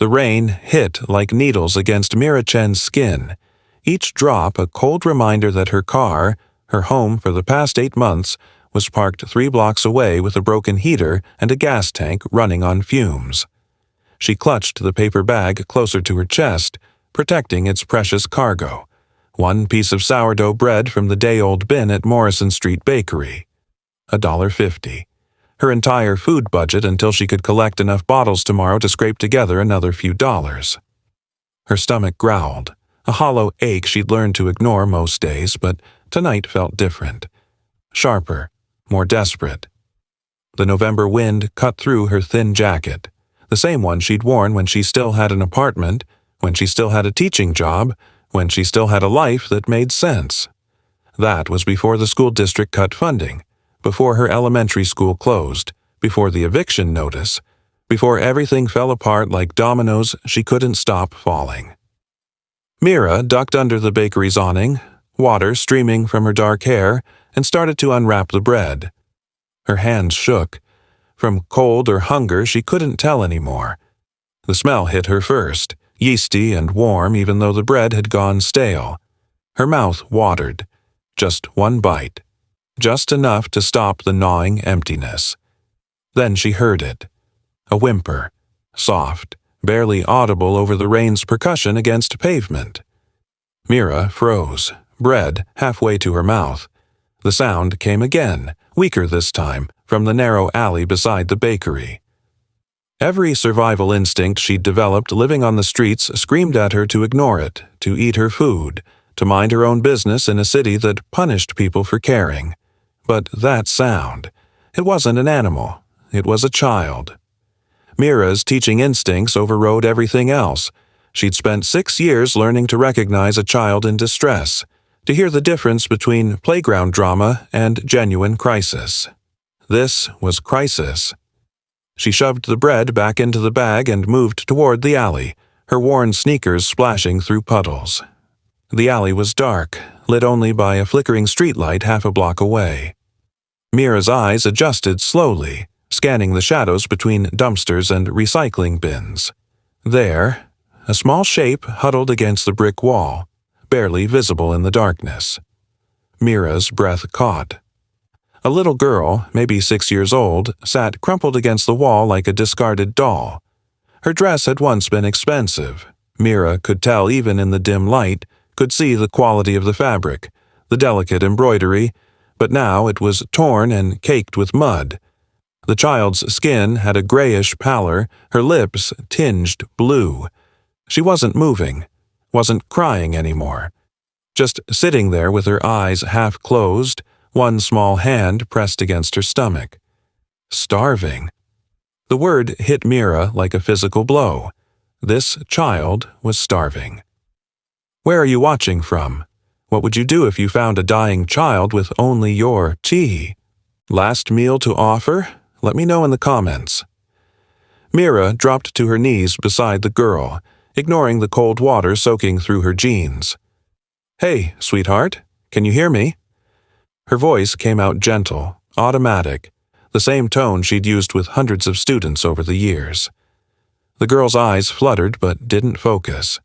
The rain hit like needles against Mira Chen's skin, each drop a cold reminder that her car, her home for the past 8 months, was parked 3 blocks away with a broken heater and a gas tank running on fumes. She clutched the paper bag closer to her chest, protecting its precious cargo. 1 piece of sourdough bread from the day-old bin at Morrison Street Bakery. $1.50. Her entire food budget until she could collect enough bottles tomorrow to scrape together another few dollars. Her stomach growled, a hollow ache she'd learned to ignore most days, but tonight felt different. Sharper, more desperate. The November wind cut through her thin jacket, the same one she'd worn when she still had an apartment, when she still had a teaching job, when she still had a life that made sense. That was before the school district cut funding, before her elementary school closed, before the eviction notice, before everything fell apart like dominoes she couldn't stop falling. Mira ducked under the bakery's awning, water streaming from her dark hair, and started to unwrap the bread. Her hands shook. From cold or hunger she couldn't tell anymore. The smell hit her first, yeasty and warm even though the bread had gone stale. Her mouth watered. Just 1 bite. Just enough to stop the gnawing emptiness. Then she heard it. A whimper. Soft, barely audible over the rain's percussion against pavement. Mira froze, bread halfway to her mouth. The sound came again, weaker this time, from the narrow alley beside the bakery. Every survival instinct she'd developed living on the streets screamed at her to ignore it, to eat her food, to mind her own business in a city that punished people for caring. But that sound, it wasn't an animal, it was a child. Mira's teaching instincts overrode everything else. She'd spent 6 years learning to recognize a child in distress, to hear the difference between playground drama and genuine crisis. This was crisis. She shoved the bread back into the bag and moved toward the alley, her worn sneakers splashing through puddles. The alley was dark, lit only by a flickering streetlight half a block away. Mira's eyes adjusted slowly, scanning the shadows between dumpsters and recycling bins. There, a small shape huddled against the brick wall, barely visible in the darkness. Mira's breath caught. A little girl, maybe 6 years old, sat crumpled against the wall like a discarded doll. Her dress had once been expensive. Mira could tell even in the dim light, could see the quality of the fabric, the delicate embroidery, but now it was torn and caked with mud. The child's skin had a grayish pallor, her lips tinged blue. She wasn't moving, wasn't crying anymore. Just sitting there with her eyes half closed, 1 small hand pressed against her stomach. Starving. The word hit Mira like a physical blow. This child was starving. Where are you watching from? What would you do if you found a dying child with only your tea? Last meal to offer? Let me know in the comments. Mira dropped to her knees beside the girl, ignoring the cold water soaking through her jeans. Hey, sweetheart, can you hear me? Her voice came out gentle, automatic, the same tone she'd used with hundreds of students over the years. The girl's eyes fluttered but didn't focus.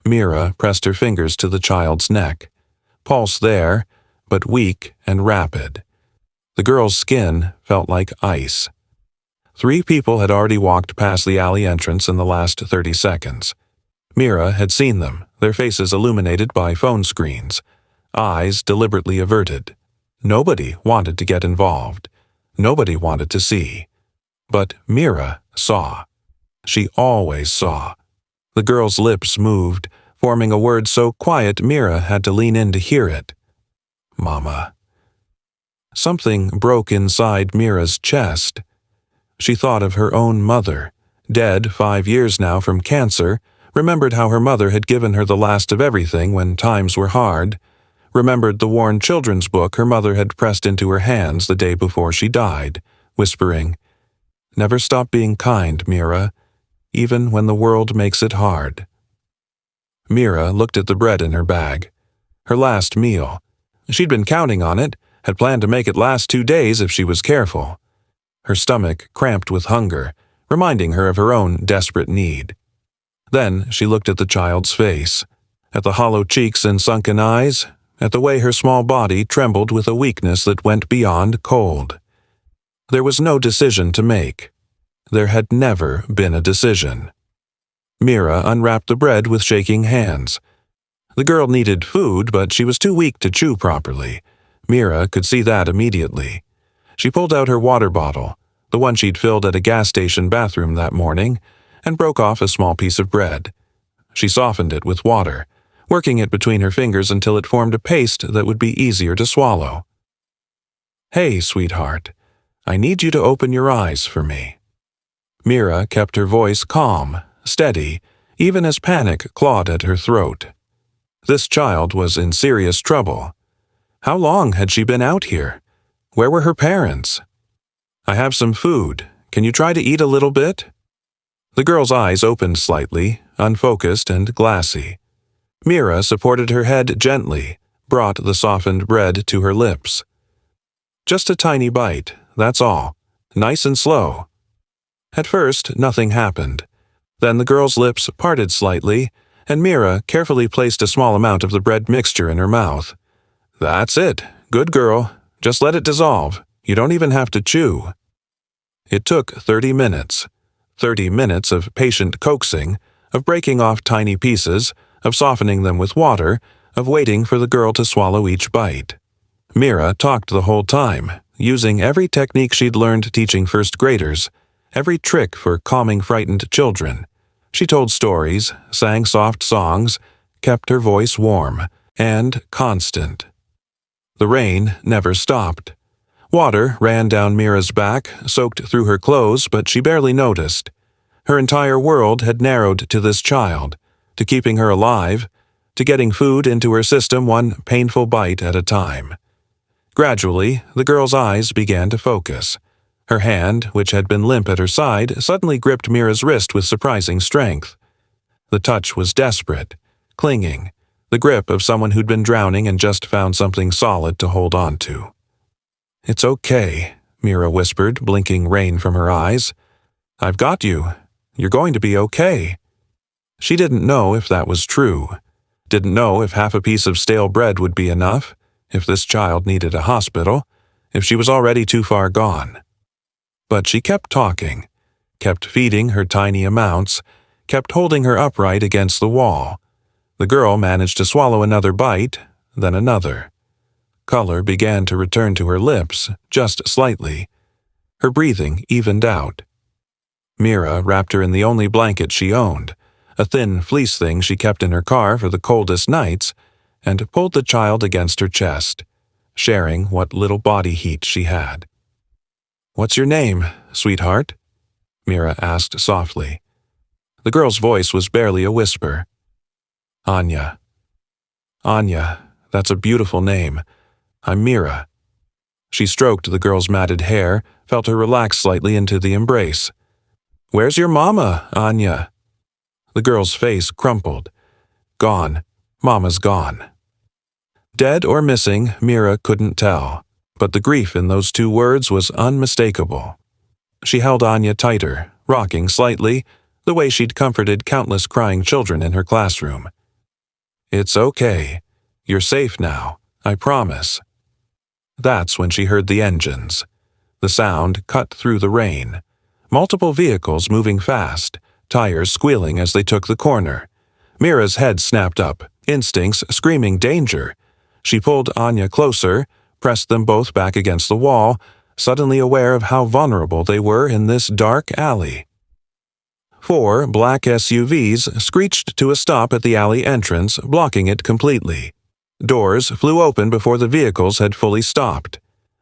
Mira pressed her fingers to the child's neck. Pulse there, but weak and rapid. The girl's skin felt like ice. 3 people had already walked past the alley entrance in the last 30 seconds. Mira had seen them, their faces illuminated by phone screens, eyes deliberately averted. Nobody wanted to get involved. Nobody wanted to see. But Mira saw. She always saw. The girl's lips moved, forming a word so quiet Mira had to lean in to hear it. Mama. Something broke inside Mira's chest. She thought of her own mother, dead 5 years now from cancer, remembered how her mother had given her the last of everything when times were hard, remembered the worn children's book her mother had pressed into her hands the day before she died, whispering, "Never stop being kind, Mira, even when the world makes it hard." Mira looked at the bread in her bag. Her last meal. She'd been counting on it, had planned to make it last 2 days if she was careful. Her stomach cramped with hunger, reminding her of her own desperate need. Then she looked at the child's face, at the hollow cheeks and sunken eyes, at the way her small body trembled with a weakness that went beyond cold. There was no decision to make. There had never been a decision. Mira unwrapped the bread with shaking hands. The girl needed food, but she was too weak to chew properly. Mira could see that immediately. She pulled out her water bottle, the one she'd filled at a gas station bathroom that morning, and broke off a small piece of bread. She softened it with water, working it between her fingers until it formed a paste that would be easier to swallow. "Hey, sweetheart, I need you to open your eyes for me." Mira kept her voice calm, steady, even as panic clawed at her throat. This child was in serious trouble. How long had she been out here? Where were her parents? "I have some food. Can you try to eat a little bit?" The girl's eyes opened slightly, unfocused and glassy. Mira supported her head gently, brought the softened bread to her lips. "Just a tiny bite, that's all. Nice and slow." At first, nothing happened. Then the girl's lips parted slightly, and Mira carefully placed a small amount of the bread mixture in her mouth. "That's it. Good girl. Just let it dissolve. You don't even have to chew." It took 30 minutes. 30 minutes of patient coaxing, of breaking off tiny pieces, of softening them with water, of waiting for the girl to swallow each bite. Mira talked the whole time, using every technique she'd learned teaching first graders, every trick for calming frightened children. She told stories, sang soft songs, kept her voice warm and constant. The rain never stopped. Water ran down Mira's back, soaked through her clothes, but she barely noticed. Her entire world had narrowed to this child, to keeping her alive, to getting food into her system one painful bite at a time. Gradually, the girl's eyes began to focus. Her hand, which had been limp at her side, suddenly gripped Mira's wrist with surprising strength. The touch was desperate, clinging, the grip of someone who'd been drowning and just found something solid to hold on to. "It's okay," Mira whispered, blinking rain from her eyes. "I've got you. You're going to be okay." She didn't know if that was true. Didn't know if half a piece of stale bread would be enough, if this child needed a hospital, if she was already too far gone. But she kept talking, kept feeding her tiny amounts, kept holding her upright against the wall. The girl managed to swallow another bite, then another. Color began to return to her lips, just slightly. Her breathing evened out. Mira wrapped her in the only blanket she owned, a thin fleece thing she kept in her car for the coldest nights, and pulled the child against her chest, sharing what little body heat she had. "What's your name, sweetheart?" Mira asked softly. The girl's voice was barely a whisper. "Anya." "Anya, that's a beautiful name. I'm Mira." She stroked the girl's matted hair, felt her relax slightly into the embrace. "Where's your mama, Anya?" The girl's face crumpled. "Gone. Mama's gone." Dead or missing, Mira couldn't tell, but the grief in those two words was unmistakable. She held Anya tighter, rocking slightly, the way she'd comforted countless crying children in her classroom. "It's okay. You're safe now, I promise." That's when she heard the engines. The sound cut through the rain. Multiple vehicles moving fast, tires squealing as they took the corner. Mira's head snapped up, instincts screaming danger. She pulled Anya closer, pressed them both back against the wall, suddenly aware of how vulnerable they were in this dark alley. 4 black SUVs screeched to a stop at the alley entrance, blocking it completely. Doors flew open before the vehicles had fully stopped.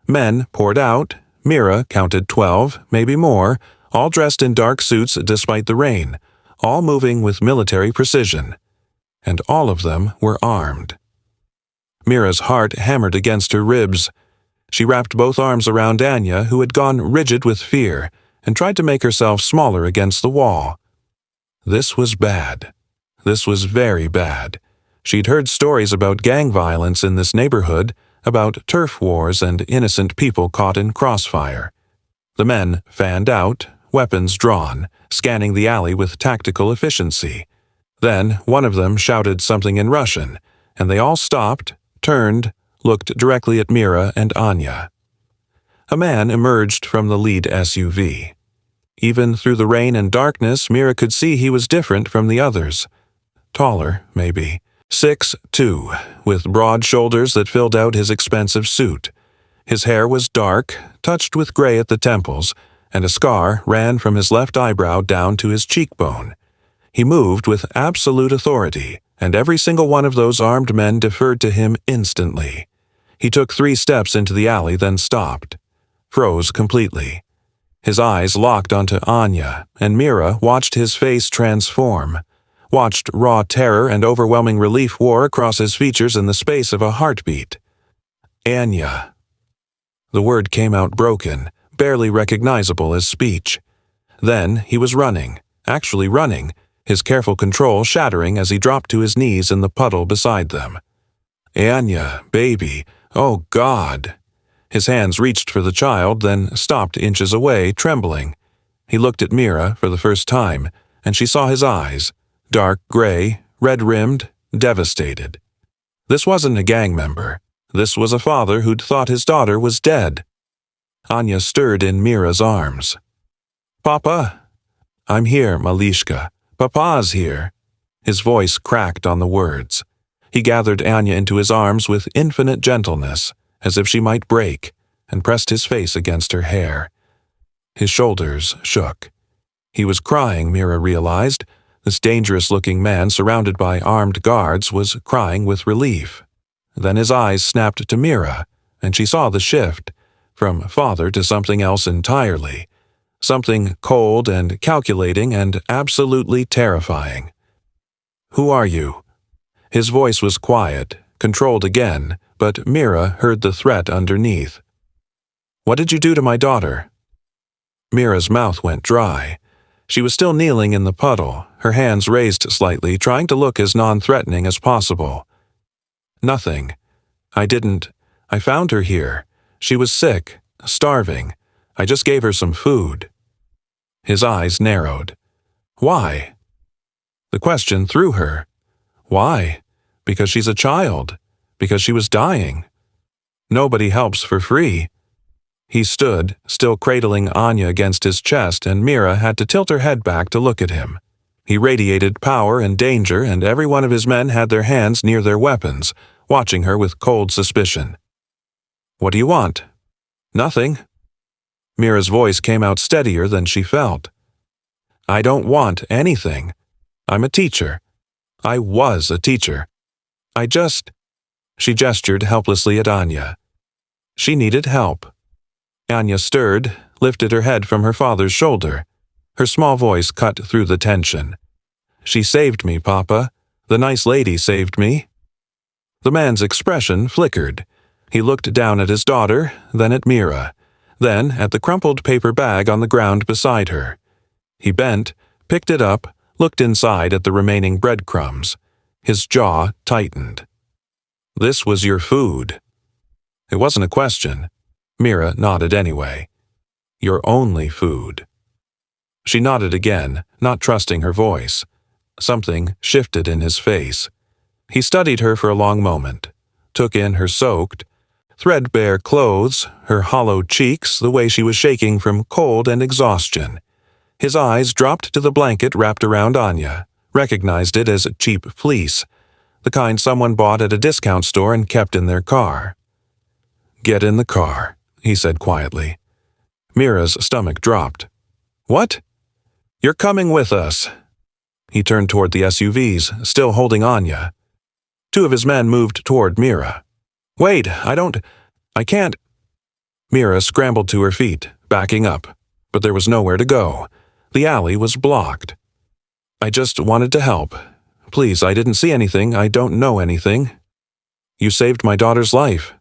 Men poured out. Mira counted 12, maybe more, all dressed in dark suits despite the rain, all moving with military precision. And all of them were armed. Mira's heart hammered against her ribs. She wrapped both arms around Anya, who had gone rigid with fear, and tried to make herself smaller against the wall. This was bad. This was very bad. She'd heard stories about gang violence in this neighborhood, about turf wars and innocent people caught in crossfire. The men fanned out, weapons drawn, scanning the alley with tactical efficiency. Then one of them shouted something in Russian, and they all stopped, turned, looked directly at Mira and Anya. A man emerged from the lead SUV. Even through the rain and darkness, Mira could see he was different from the others. Taller, maybe. 6'2", with broad shoulders that filled out his expensive suit. His hair was dark, touched with gray at the temples, and a scar ran from his left eyebrow down to his cheekbone. He moved with absolute authority, and every single one of those armed men deferred to him instantly. He took 3 steps into the alley, then stopped. Froze completely. His eyes locked onto Anya, and Mira watched his face transform. Watched raw terror and overwhelming relief war across his features in the space of a heartbeat. Anya. The word came out broken, barely recognizable as speech. Then he was running, actually running, his careful control shattering as he dropped to his knees in the puddle beside them. Anya, baby, oh God! His hands reached for the child, then stopped inches away, trembling. He looked at Mira for the first time, and she saw his eyes, dark gray, red-rimmed, devastated. This wasn't a gang member. This was a father who'd thought his daughter was dead. Anya stirred in Mira's arms. Papa? I'm here, Malishka. Papa's here. His voice cracked on the words. He gathered Anya into his arms with infinite gentleness, as if she might break, and pressed his face against her hair. His shoulders shook. He was crying, Mira realized. This dangerous-looking man surrounded by armed guards was crying with relief. Then his eyes snapped to Mira, and she saw the shift, from father to something else entirely. Something cold and calculating and absolutely terrifying. Who are you? His voice was quiet, controlled again, but Mira heard the threat underneath. What did you do to my daughter? Mira's mouth went dry. She was still kneeling in the puddle, her hands raised slightly, trying to look as non-threatening as possible. Nothing. I found her here. She was sick, starving. I just gave her some food. His eyes narrowed. Why? The question threw her. Why? Because she's a child. Because she was dying. Nobody helps for free. He stood, still cradling Anya against his chest, and Mira had to tilt her head back to look at him. He radiated power and danger, and every one of his men had their hands near their weapons, watching her with cold suspicion. What do you want? Nothing. Mira's voice came out steadier than she felt. I don't want anything. I'm a teacher. I was a teacher. She gestured helplessly at Anya. She needed help. Anya stirred, lifted her head from her father's shoulder. Her small voice cut through the tension. She saved me, Papa. The nice lady saved me. The man's expression flickered. He looked down at his daughter, then at Mira, then at the crumpled paper bag on the ground beside her. He bent, picked it up, looked inside at the remaining breadcrumbs. His jaw tightened. This was your food. It wasn't a question. Mira nodded anyway. Your only food. She nodded again, not trusting her voice. Something shifted in his face. He studied her for a long moment, took in her soaked, threadbare clothes, her hollow cheeks, the way she was shaking from cold and exhaustion. His eyes dropped to the blanket wrapped around Anya, recognized it as a cheap fleece, the kind someone bought at a discount store and kept in their car. Get in the car, he said quietly. Mira's stomach dropped. What? You're coming with us. He turned toward the SUVs, still holding Anya. Two of his men moved toward Mira. Wait, I can't. Mira scrambled to her feet, backing up, but there was nowhere to go. The alley was blocked. I just wanted to help. Please, I didn't see anything. I don't know anything. You saved my daughter's life.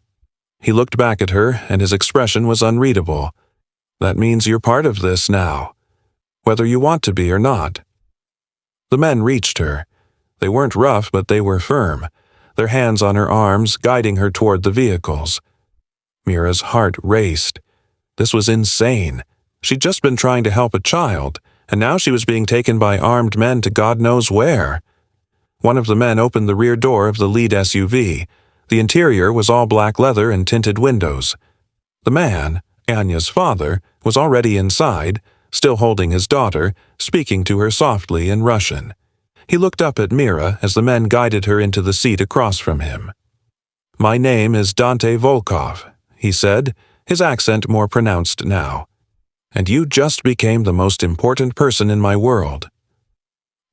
He looked back at her, and his expression was unreadable. That means you're part of this now, whether you want to be or not. The men reached her. They weren't rough, but they were firm, their hands on her arms, guiding her toward the vehicles. Mira's heart raced. This was insane. She'd just been trying to help a child, and now she was being taken by armed men to God knows where. One of the men opened the rear door of the lead SUV. The interior was all black leather and tinted windows. The man, Anya's father, was already inside, still holding his daughter, speaking to her softly in Russian. He looked up at Mira as the men guided her into the seat across from him. "My name is Dante Volkov," he said, his accent more pronounced now. "And you just became the most important person in my world."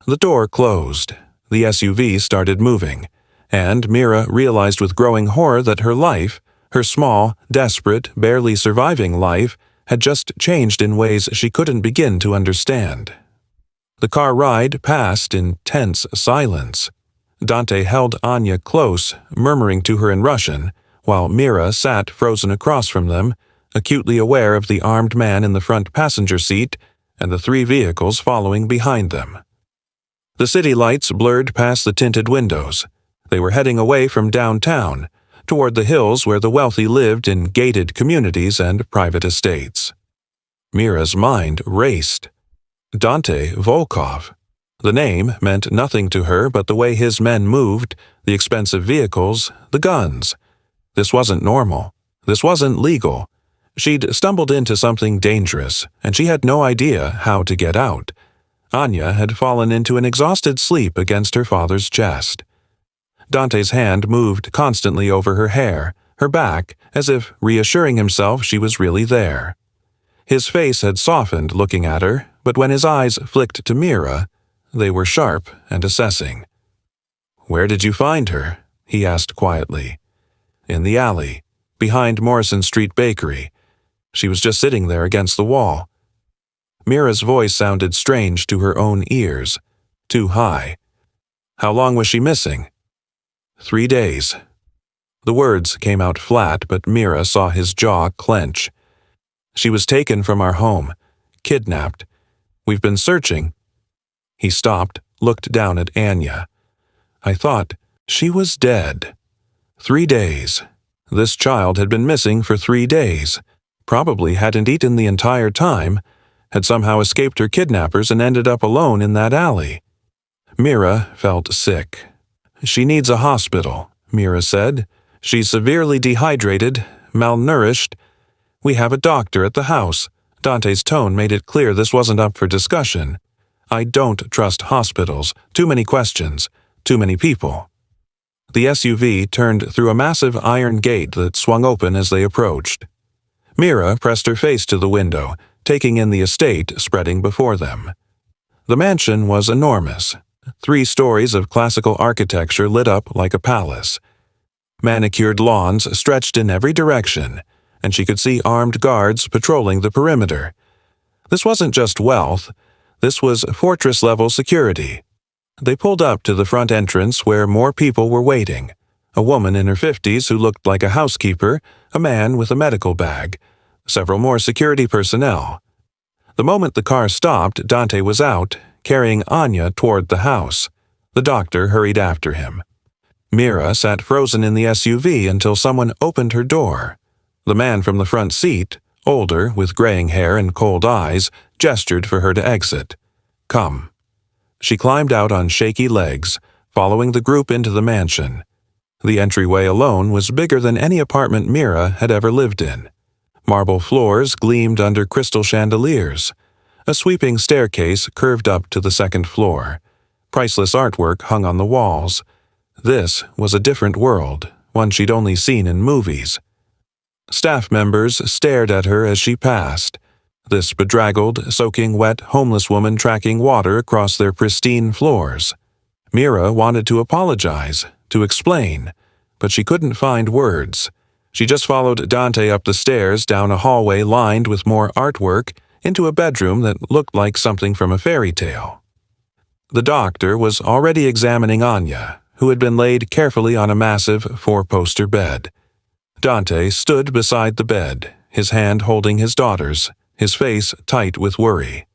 The door closed. The SUV started moving, and Mira realized with growing horror that her life, her small, desperate, barely surviving life, had just changed in ways she couldn't begin to understand. The car ride passed in tense silence. Dante held Anya close, murmuring to her in Russian, while Mira sat frozen across from them, acutely aware of the armed man in the front passenger seat and the 3 vehicles following behind them. The city lights blurred past the tinted windows. They were heading away from downtown, toward the hills where the wealthy lived in gated communities and private estates. Mira's mind raced. Dante Volkov. The name meant nothing to her but the way his men moved, the expensive vehicles, the guns. This wasn't normal. This wasn't legal. She'd stumbled into something dangerous, and she had no idea how to get out. Anya had fallen into an exhausted sleep against her father's chest. Dante's hand moved constantly over her hair, her back, as if reassuring himself she was really there. His face had softened looking at her, but when his eyes flicked to Mira, they were sharp and assessing. "Where did you find her?" he asked quietly. "In the alley, behind Morrison Street Bakery. She was just sitting there against the wall." Mira's voice sounded strange to her own ears, too high. "How long was she missing?" 3 days. The words came out flat, but Mira saw his jaw clench. "She was taken from our home, kidnapped. We've been searching." He stopped, looked down at Anya. "I thought she was dead." 3 days. This child had been missing for 3 days, probably hadn't eaten the entire time, had somehow escaped her kidnappers and ended up alone in that alley. Mira felt sick. "She needs a hospital," Mira said. "She's severely dehydrated, malnourished. We have a doctor at the house." Dante's tone made it clear this wasn't up for discussion. "I don't trust hospitals. Too many questions. Too many people." The SUV turned through a massive iron gate that swung open as they approached. Mira pressed her face to the window, taking in the estate spreading before them. The mansion was enormous. 3 stories of classical architecture lit up like a palace. Manicured lawns stretched in every direction, and she could see armed guards patrolling the perimeter. This wasn't just wealth. This was fortress-level security. They pulled up to the front entrance where more people were waiting. A woman in her 50s who looked like a housekeeper, a man with a medical bag, several more security personnel. The moment the car stopped, Dante was out, carrying Anya toward the house. The doctor hurried after him. Mira sat frozen in the SUV until someone opened her door. The man from the front seat, older, with graying hair and cold eyes, gestured for her to exit. "Come." She climbed out on shaky legs, following the group into the mansion. The entryway alone was bigger than any apartment Mira had ever lived in. Marble floors gleamed under crystal chandeliers. A sweeping staircase curved up to the 2nd floor. Priceless artwork hung on the walls. This was a different world, one she'd only seen in movies. Staff members stared at her as she passed. This bedraggled, soaking wet homeless woman tracking water across their pristine floors. Mira wanted to apologize, to explain, but she couldn't find words. She just followed Dante up the stairs, down a hallway lined with more artwork, into a bedroom that looked like something from a fairy tale. The doctor was already examining Anya, who had been laid carefully on a massive 4-poster bed. Dante stood beside the bed, his hand holding his daughter's, his face tight with worry.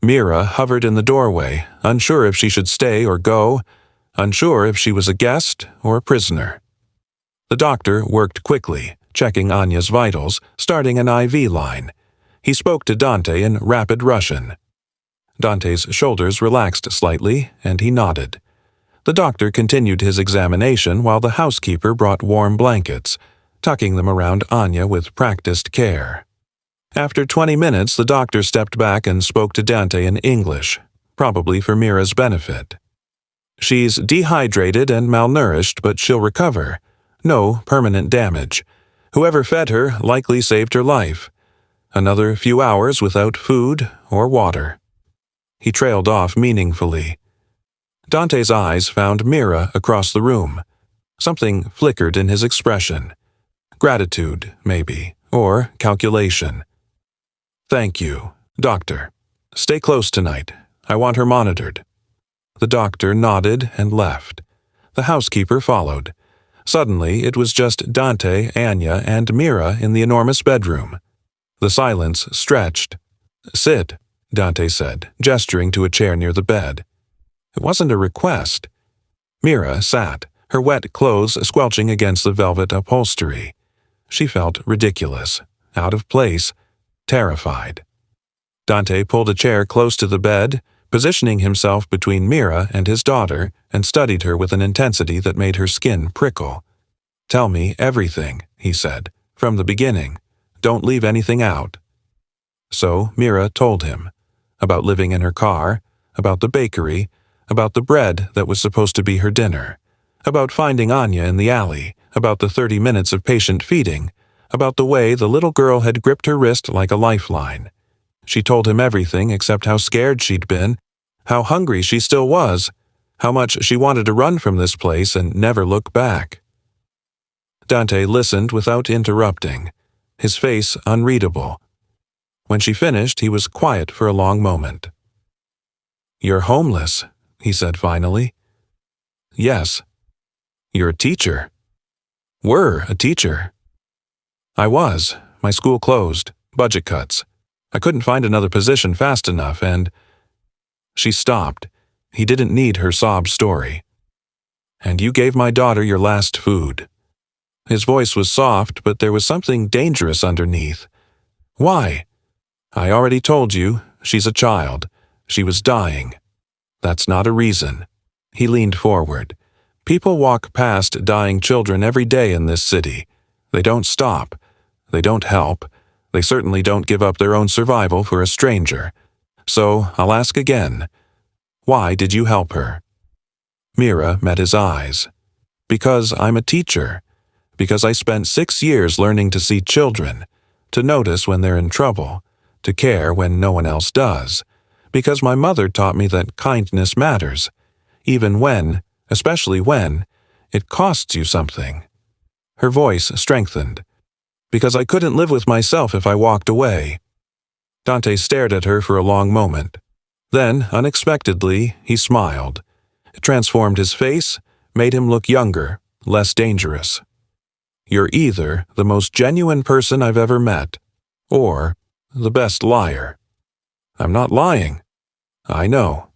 Mira hovered in the doorway, unsure if she should stay or go, unsure if she was a guest or a prisoner. The doctor worked quickly, checking Anya's vitals, starting an IV line. He spoke to Dante in rapid Russian. Dante's shoulders relaxed slightly, and he nodded. The doctor continued his examination while the housekeeper brought warm blankets, tucking them around Anya with practiced care. After 20 minutes, the doctor stepped back and spoke to Dante in English, probably for Mira's benefit. "She's dehydrated and malnourished, but she'll recover. No permanent damage. Whoever fed her likely saved her life. Another few hours without food or water." He trailed off meaningfully. Dante's eyes found Mira across the room. Something flickered in his expression. Gratitude, maybe, or calculation. "Thank you, doctor. Stay close tonight. I want her monitored." The doctor nodded and left. The housekeeper followed. Suddenly, it was just Dante, Anya, and Mira in the enormous bedroom. The silence stretched. "Sit," Dante said, gesturing to a chair near the bed. It wasn't a request. Mira sat, her wet clothes squelching against the velvet upholstery. She felt ridiculous, out of place, terrified. Dante pulled a chair close to the bed, positioning himself between Mira and his daughter, and studied her with an intensity that made her skin prickle. "Tell me everything," he said, "from the beginning. Don't leave anything out." So Mira told him, about living in her car, about the bakery, about the bread that was supposed to be her dinner, about finding Anya in the alley, about the 30 minutes of patient feeding, about the way the little girl had gripped her wrist like a lifeline. She told him everything except how scared she'd been, how hungry she still was, how much she wanted to run from this place and never look back. Dante listened without interrupting, his face unreadable. When she finished, he was quiet for a long moment. "You're homeless," he said finally. "Yes." "You're a teacher." "Were a teacher." "I was. My school closed. Budget cuts. I couldn't find another position fast enough, and—" She stopped. He didn't need her sob story. "And you gave my daughter your last food." His voice was soft, but there was something dangerous underneath. "Why?" "I already told you. She's a child. She was dying." "That's not a reason." He leaned forward. "People walk past dying children every day in this city. They don't stop. They don't help. They certainly don't give up their own survival for a stranger. So I'll ask again. Why did you help her?" Mira met his eyes. "Because I'm a teacher. Because I spent 6 years learning to see children, to notice when they're in trouble, to care when no one else does. Because my mother taught me that kindness matters, even when, especially when, it costs you something." Her voice strengthened. "Because I couldn't live with myself if I walked away." Dante stared at her for a long moment. Then, unexpectedly, he smiled. It transformed his face, made him look younger, less dangerous. "You're either the most genuine person I've ever met, or the best liar." "I'm not lying." "I know."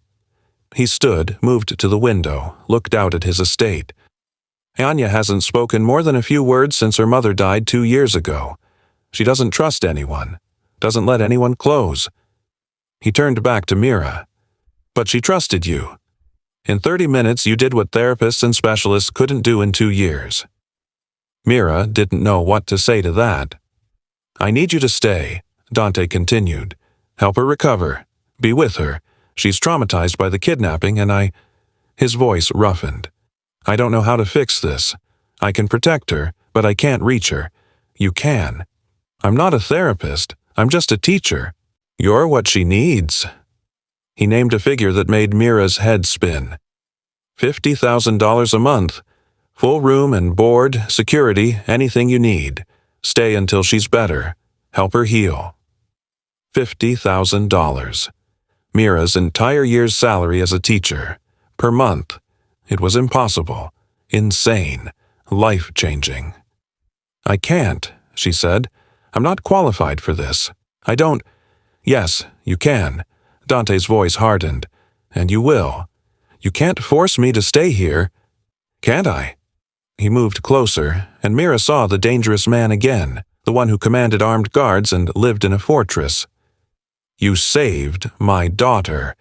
He stood, moved to the window, looked out at his estate. "Anya hasn't spoken more than a few words since her mother died 2 years ago. She doesn't trust anyone, doesn't let anyone close." He turned back to Mira. "But she trusted you. In 30 minutes you did what therapists and specialists couldn't do in 2 years." Mira didn't know what to say to that. "I need you to stay," Dante continued. "Help her recover. Be with her. She's traumatized by the kidnapping and I—" His voice roughened. "I don't know how to fix this. I can protect her, but I can't reach her. You can. I'm not a therapist. I'm just a teacher. You're what she needs." He named a figure that made Mira's head spin. $50,000 a month. Full room and board, security, anything you need. Stay until she's better. Help her heal. $50,000. Mira's entire year's salary as a teacher. Per month. It was impossible. Insane. Life-changing. "I can't," she said. "I'm not qualified for this. I don't—" "Yes, you can." Dante's voice hardened. "And you will. You can't force me to stay here." "Can't I?" He moved closer, and Mira saw the dangerous man again, the one who commanded armed guards and lived in a fortress. "You saved my daughter.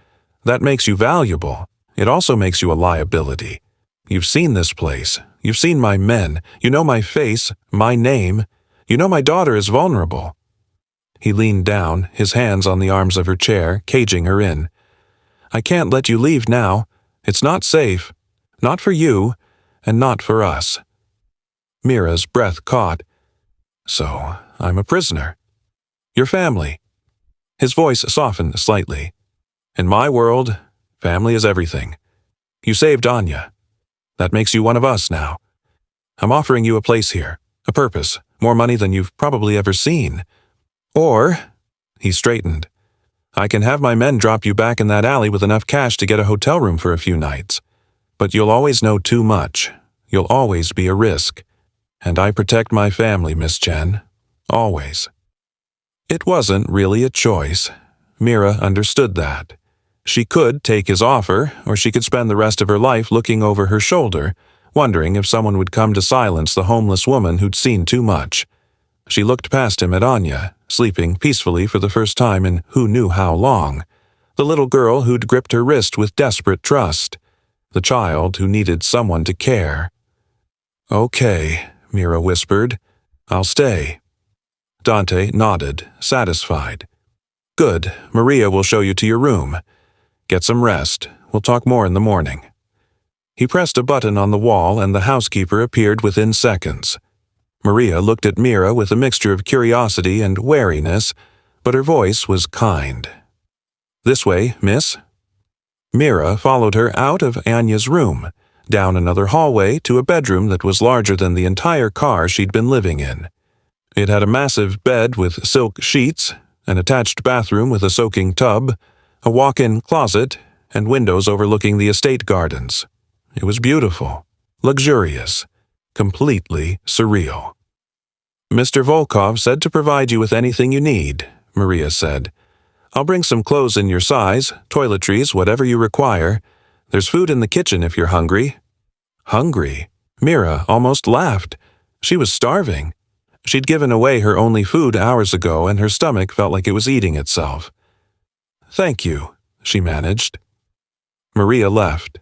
That makes you valuable. It also makes you a liability. You've seen this place. You've seen my men. You know my face, my name. You know my daughter is vulnerable." He leaned down, his hands on the arms of her chair, caging her in. "I can't let you leave now. It's not safe. Not for you, and not for us." Mira's breath caught. "So, I'm a prisoner. Your family." His voice softened slightly. "In my world, family is everything. You saved Anya. That makes you one of us now. I'm offering you a place here, a purpose, more money than you've probably ever seen. Or," he straightened, "I can have my men drop you back in that alley with enough cash to get a hotel room for a few nights. But you'll always know too much. You'll always be a risk. And I protect my family, Miss Chen. Always." It wasn't really a choice. Mira understood that. She could take his offer, or she could spend the rest of her life looking over her shoulder, wondering if someone would come to silence the homeless woman who'd seen too much. She looked past him at Anya, sleeping peacefully for the first time in who knew how long. The little girl who'd gripped her wrist with desperate trust. The child who needed someone to care. "Okay," Mira whispered. "I'll stay." Dante nodded, satisfied. "Good. Maria will show you to your room. Get some rest. We'll talk more in the morning." He pressed a button on the wall and the housekeeper appeared within seconds. Maria looked at Mira with a mixture of curiosity and wariness, but her voice was kind. "This way, miss." Mira followed her out of Anya's room, down another hallway to a bedroom that was larger than the entire car she'd been living in. It had a massive bed with silk sheets, an attached bathroom with a soaking tub, a walk-in closet, and windows overlooking the estate gardens. It was beautiful, luxurious, completely surreal. "Mr. Volkov said to provide you with anything you need," Maria said. "I'll bring some clothes in your size, toiletries, whatever you require. There's food in the kitchen if you're hungry." Hungry? Mira almost laughed. She was starving. She'd given away her only food hours ago and her stomach felt like it was eating itself. "Thank you," she managed. Maria left.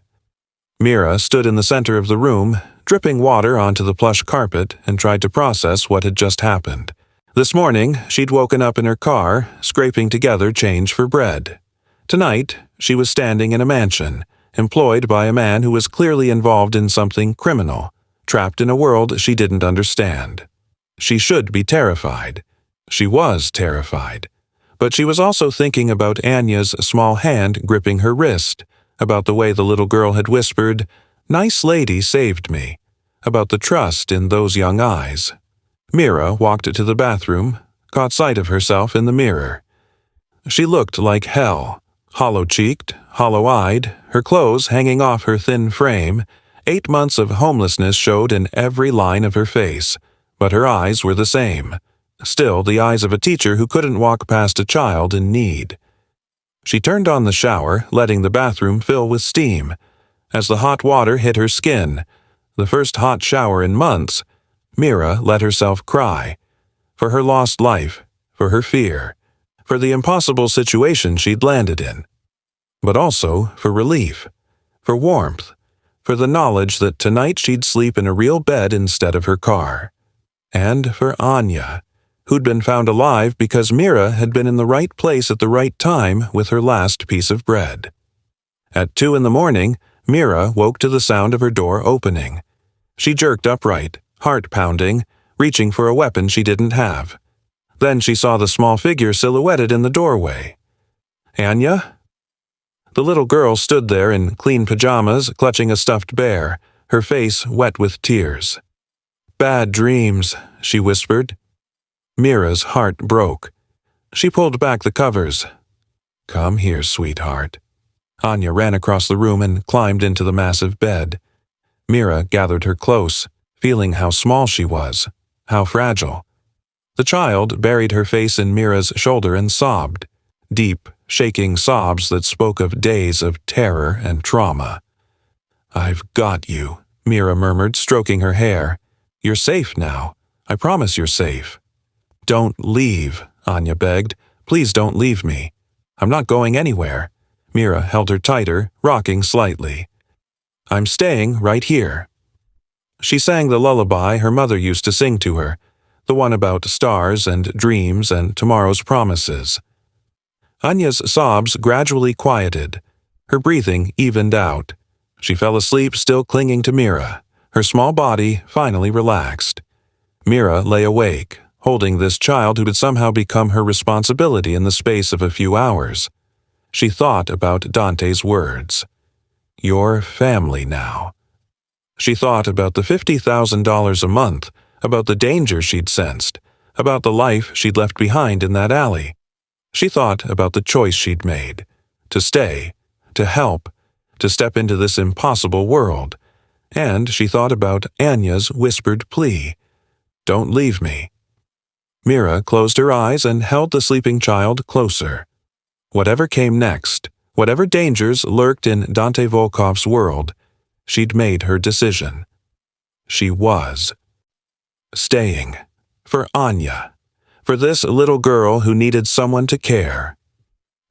Mira stood in the center of the room, dripping water onto the plush carpet, and tried to process what had just happened. This morning, she'd woken up in her car, scraping together change for bread. Tonight, she was standing in a mansion, employed by a man who was clearly involved in something criminal, trapped in a world she didn't understand. She should be terrified. She was terrified. But she was also thinking about Anya's small hand gripping her wrist, about the way the little girl had whispered, "Nice lady saved me," about the trust in those young eyes. Mira walked to the bathroom, caught sight of herself in the mirror. She looked like hell, hollow-cheeked, hollow-eyed, her clothes hanging off her thin frame. 8 months of homelessness showed in every line of her face, but her eyes were the same. Still the eyes of a teacher who couldn't walk past a child in need. She turned on the shower, letting the bathroom fill with steam. As the hot water hit her skin, the first hot shower in months, Mira let herself cry. For her lost life, for her fear, for the impossible situation she'd landed in. But also for relief, for warmth, for the knowledge that tonight she'd sleep in a real bed instead of her car. And for Anya, who'd been found alive because Mira had been in the right place at the right time with her last piece of bread. At 2 a.m, Mira woke to the sound of her door opening. She jerked upright, heart pounding, reaching for a weapon she didn't have. Then she saw the small figure silhouetted in the doorway. "Anya?" The little girl stood there in clean pajamas, clutching a stuffed bear, her face wet with tears. "Bad dreams," she whispered. Mira's heart broke. She pulled back the covers. "Come here, sweetheart." Anya ran across the room and climbed into the massive bed. Mira gathered her close, feeling how small she was, how fragile. The child buried her face in Mira's shoulder and sobbed, deep, shaking sobs that spoke of days of terror and trauma. "I've got you," Mira murmured, stroking her hair. "You're safe now. I promise you're safe." "Don't leave," Anya begged. "Please don't leave me. I'm not going anywhere." Mira held her tighter, rocking slightly. "I'm staying right here." She sang the lullaby her mother used to sing to her, the one about stars and dreams and tomorrow's promises. Anya's sobs gradually quieted. Her breathing evened out. She fell asleep still clinging to Mira. Her small body finally relaxed. Mira lay awake, holding this child who had somehow become her responsibility in the space of a few hours. She thought about Dante's words. "Your family now." She thought about the $50,000 a month, about the danger she'd sensed, about the life she'd left behind in that alley. She thought about the choice she'd made, to stay, to help, to step into this impossible world. And she thought about Anya's whispered plea, "Don't leave me." Mira closed her eyes and held the sleeping child closer. Whatever came next, whatever dangers lurked in Dante Volkov's world, she'd made her decision. She was staying. For Anya. For this little girl who needed someone to care.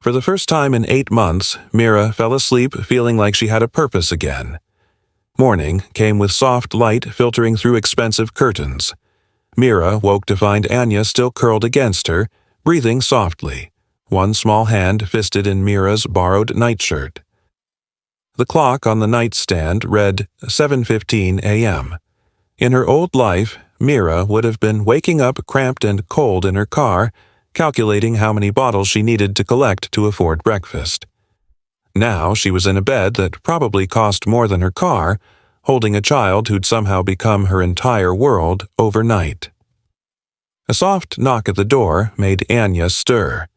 For the first time in 8 months, Mira fell asleep feeling like she had a purpose again. Morning came with soft light filtering through expensive curtains. Mira woke to find Anya still curled against her, breathing softly, one small hand fisted in Mira's borrowed nightshirt. The clock on the nightstand read 7:15 a.m. In her old life, Mira would have been waking up cramped and cold in her car, calculating how many bottles she needed to collect to afford breakfast. Now she was in a bed that probably cost more than her car, holding a child who'd somehow become her entire world overnight. A soft knock at the door made Anya stir.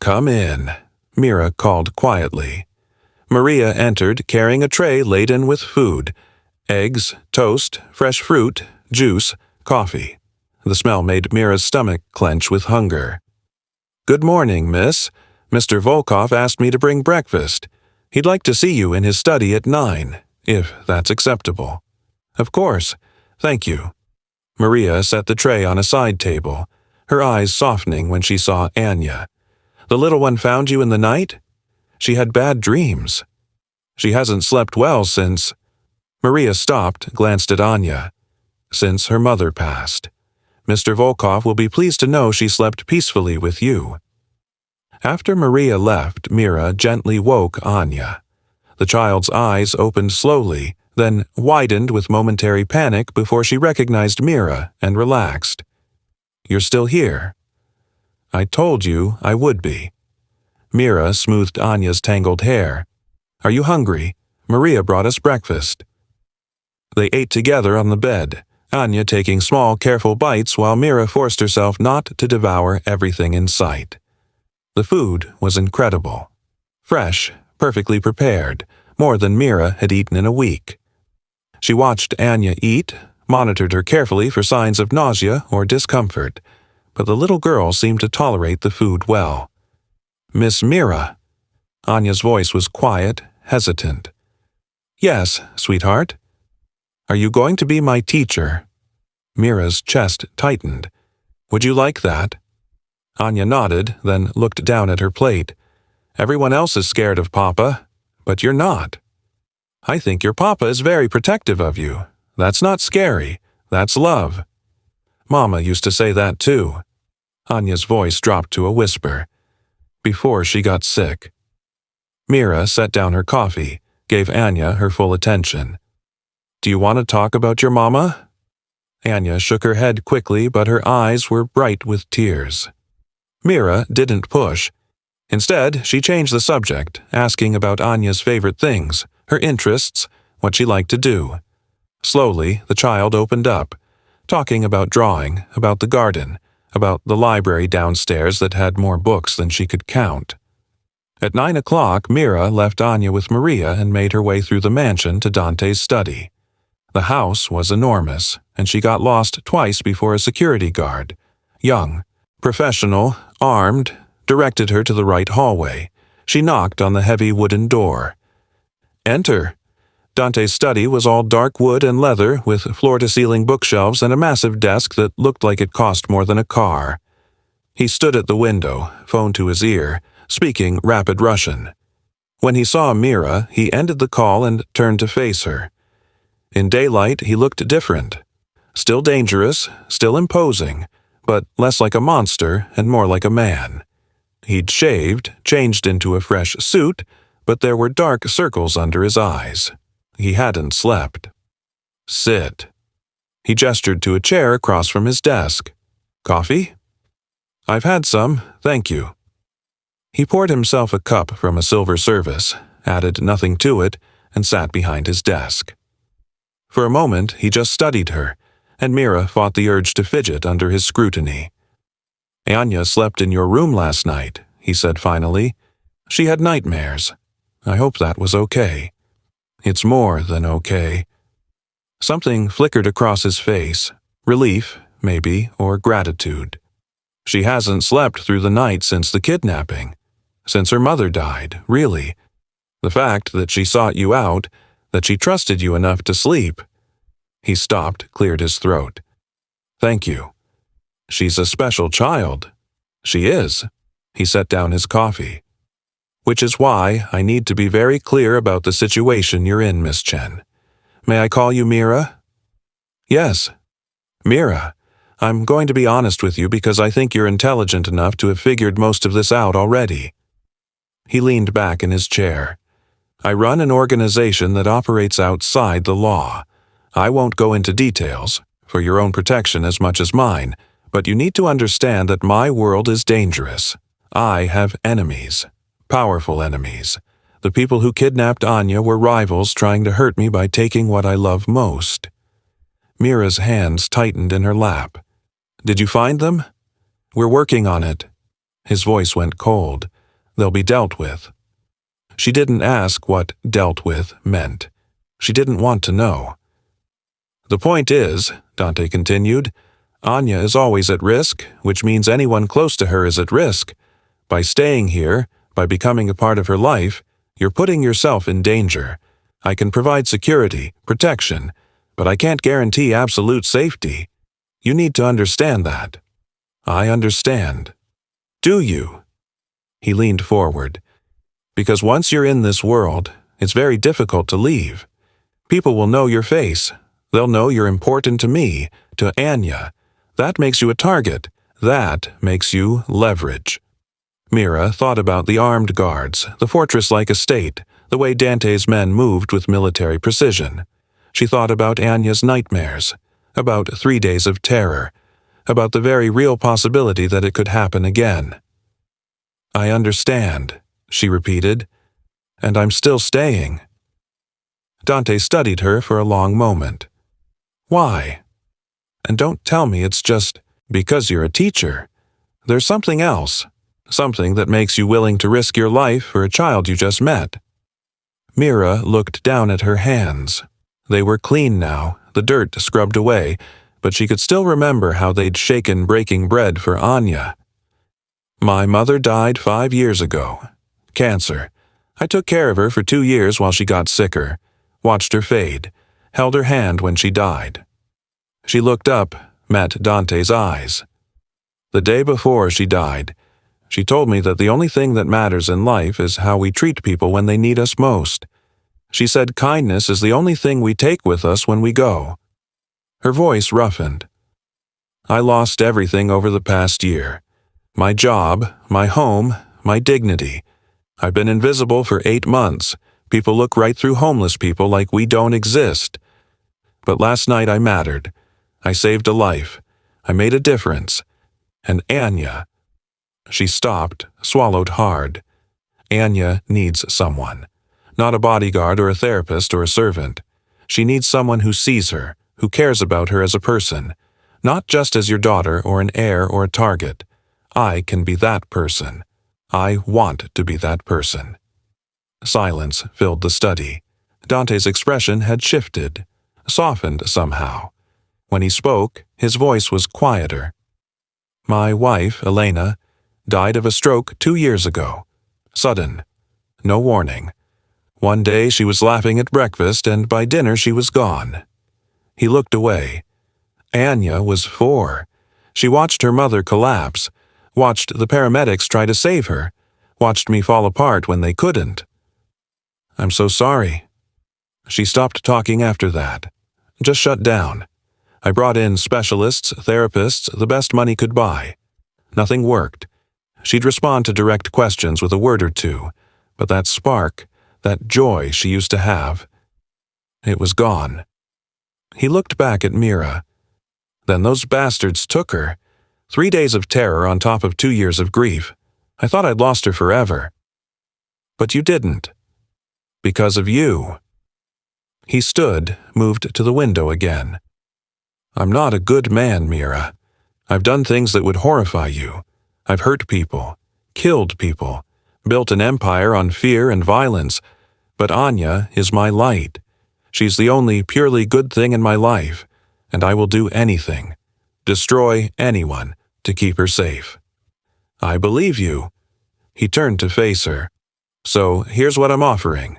"Come in," Mira called quietly. Maria entered carrying a tray laden with food, eggs, toast, fresh fruit, juice, coffee. The smell made Mira's stomach clench with hunger. "Good morning, miss. Mr. Volkov asked me to bring breakfast. He'd like to see you in his study at 9, if that's acceptable." "Of course. Thank you." Maria set the tray on a side table, her eyes softening when she saw Anya. "The little one found you in the night? She had bad dreams. She hasn't slept well since—" Maria stopped, glanced at Anya. "Since her mother passed. Mr. Volkov will be pleased to know she slept peacefully with you." After Maria left, Mira gently woke Anya. The child's eyes opened slowly, then widened with momentary panic before she recognized Mira and relaxed. "You're still here." "I told you I would be." Mira smoothed Anya's tangled hair. "Are you hungry? Maria brought us breakfast." They ate together on the bed, Anya taking small, careful bites while Mira forced herself not to devour everything in sight. The food was incredible. Fresh, perfectly prepared, more than Mira had eaten in a week. She watched Anya eat, monitored her carefully for signs of nausea or discomfort, but the little girl seemed to tolerate the food well. "Miss Mira." Anya's voice was quiet, hesitant. "Yes, sweetheart." "Are you going to be my teacher?" Mira's chest tightened. "Would you like that?" Anya nodded, then looked down at her plate. "Everyone else is scared of Papa, but you're not." "I think your Papa is very protective of you. That's not scary. That's love." "Mama used to say that too." Anya's voice dropped to a whisper. "Before she got sick." Mira set down her coffee, gave Anya her full attention. "Do you want to talk about your mama?" Anya shook her head quickly, but her eyes were bright with tears. Mira didn't push. Instead, she changed the subject, asking about Anya's favorite things, her interests, what she liked to do. Slowly, the child opened up, talking about drawing, about the garden, about the library downstairs that had more books than she could count. At 9 o'clock, Mira left Anya with Maria and made her way through the mansion to Dante's study. The house was enormous, and she got lost twice before a security guard, young, professional, armed, directed her to the right hallway. She knocked on the heavy wooden door. "Enter." Dante's study was all dark wood and leather, with floor-to-ceiling bookshelves and a massive desk that looked like it cost more than a car. He stood at the window, phone to his ear, speaking rapid Russian. When he saw Mira, he ended the call and turned to face her. In daylight, he looked different. Still dangerous, still imposing, but less like a monster and more like a man. He'd shaved, changed into a fresh suit, but there were dark circles under his eyes. He hadn't slept. Sit. He gestured to a chair across from his desk. Coffee? I've had some, thank you. He poured himself a cup from a silver service, added nothing to it, and sat behind his desk. For a moment, he just studied her, and Mira fought the urge to fidget under his scrutiny. Anya slept in your room last night, he said finally. She had nightmares. I hope that was okay. It's more than okay. Something flickered across his face. Relief, maybe, or gratitude. She hasn't slept through the night since the kidnapping. Since her mother died, really. The fact that she sought you out, that she trusted you enough to sleep. He stopped, cleared his throat. Thank you. She's a special child. She is. He set down his coffee. Which is why I need to be very clear about the situation you're in, Miss Chen. May I call you Mira? Yes. Mira, I'm going to be honest with you because I think you're intelligent enough to have figured most of this out already. He leaned back in his chair. I run an organization that operates outside the law. I won't go into details, for your own protection as much as mine, but you need to understand that my world is dangerous. I have enemies. Powerful enemies. The people who kidnapped Anya were rivals trying to hurt me by taking what I love most. Mira's hands tightened in her lap. Did you find them? We're working on it. His voice went cold. They'll be dealt with. She didn't ask what dealt with meant. She didn't want to know. The point is, Dante continued, Anya is always at risk, which means anyone close to her is at risk. By staying here, by becoming a part of her life, you're putting yourself in danger. I can provide security, protection, but I can't guarantee absolute safety. You need to understand that. I understand. Do you? He leaned forward. Because once you're in this world, it's very difficult to leave. People will know your face. They'll know you're important to me, to Anya. That makes you a target. That makes you leverage. Mira thought about the armed guards, the fortress-like estate, the way Dante's men moved with military precision. She thought about Anya's nightmares, about 3 days of terror, about the very real possibility that it could happen again. I understand, she repeated, and I'm still staying. Dante studied her for a long moment. Why? And don't tell me it's just because you're a teacher. There's something else, something that makes you willing to risk your life for a child you just met. Mira looked down at her hands. They were clean now, the dirt scrubbed away, but she could still remember how they'd shaken breaking bread for Anya. My mother died 5 years ago. Cancer. I took care of her for 2 years while she got sicker, watched her fade, held her hand when she died. She looked up, met Dante's eyes. The day before she died, she told me that the only thing that matters in life is how we treat people when they need us most. She said kindness is the only thing we take with us when we go. Her voice roughened. I lost everything over the past year. My job, my home, my dignity. I've been invisible for 8 months. People look right through homeless people like we don't exist. But last night I mattered. I saved a life. I made a difference. And Anya. She stopped, swallowed hard. Anya needs someone. Not a bodyguard or a therapist or a servant. She needs someone who sees her, who cares about her as a person, not just as your daughter or an heir or a target. I can be that person. I want to be that person. Silence filled the study. Dante's expression had shifted, softened somehow. When he spoke, his voice was quieter. My wife, Elena, died of a stroke 2 years ago. Sudden. No warning. One day she was laughing at breakfast, and by dinner she was gone. He looked away. Anya was 4. She watched her mother collapse, watched the paramedics try to save her, watched me fall apart when they couldn't. I'm so sorry. She stopped talking after that. Just shut down. I brought in specialists, therapists, the best money could buy. Nothing worked. She'd respond to direct questions with a word or two, but that spark, that joy she used to have, it was gone. He looked back at Mira. Then those bastards took her. 3 days of terror on top of 2 years of grief. I thought I'd lost her forever. But you didn't. Because of you. He stood, moved to the window again. I'm not a good man, Mira. I've done things that would horrify you. I've hurt people, killed people, built an empire on fear and violence. But Anya is my light. She's the only purely good thing in my life, and I will do anything, destroy anyone, to keep her safe. I believe you. He turned to face her. So here's what I'm offering.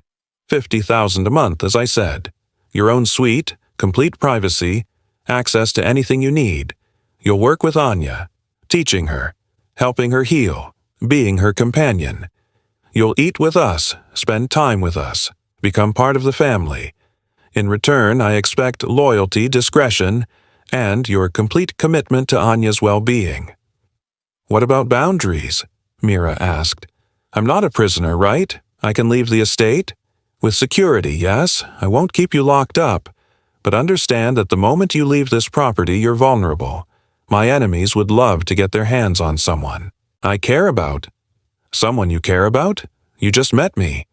$50,000 a month, as I said. Your own suite, complete privacy, access to anything you need. You'll work with Anya, teaching her, helping her heal, being her companion. You'll eat with us, spend time with us, become part of the family. In return, I expect loyalty, discretion, and your complete commitment to Anya's well-being. What about boundaries? Mira asked. I'm not a prisoner, right? I can leave the estate? With security, yes, I won't keep you locked up. But understand that the moment you leave this property, you're vulnerable. My enemies would love to get their hands on someone I care about. Someone you care about? You just met me.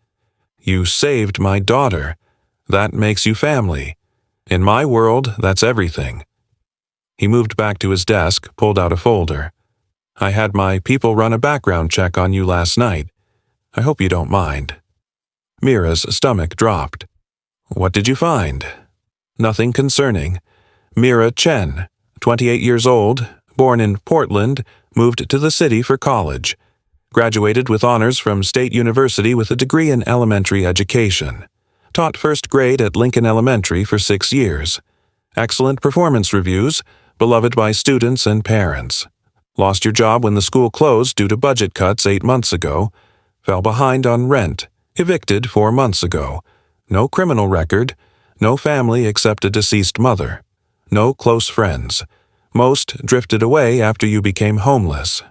You saved my daughter. That makes you family. In my world, that's everything. He moved back to his desk, pulled out a folder. I had my people run a background check on you last night. I hope you don't mind. Mira's stomach dropped. What did you find? Nothing concerning. Mira Chen, 28 years old, born in Portland, moved to the city for college. Graduated with honors from State University with a degree in elementary education. Taught first grade at Lincoln Elementary for 6 years. Excellent performance reviews, beloved by students and parents. Lost your job when the school closed due to budget cuts 8 months ago. Fell behind on rent. Evicted 4 months ago. No criminal record. No family except a deceased mother. No close friends. Most drifted away after you became homeless.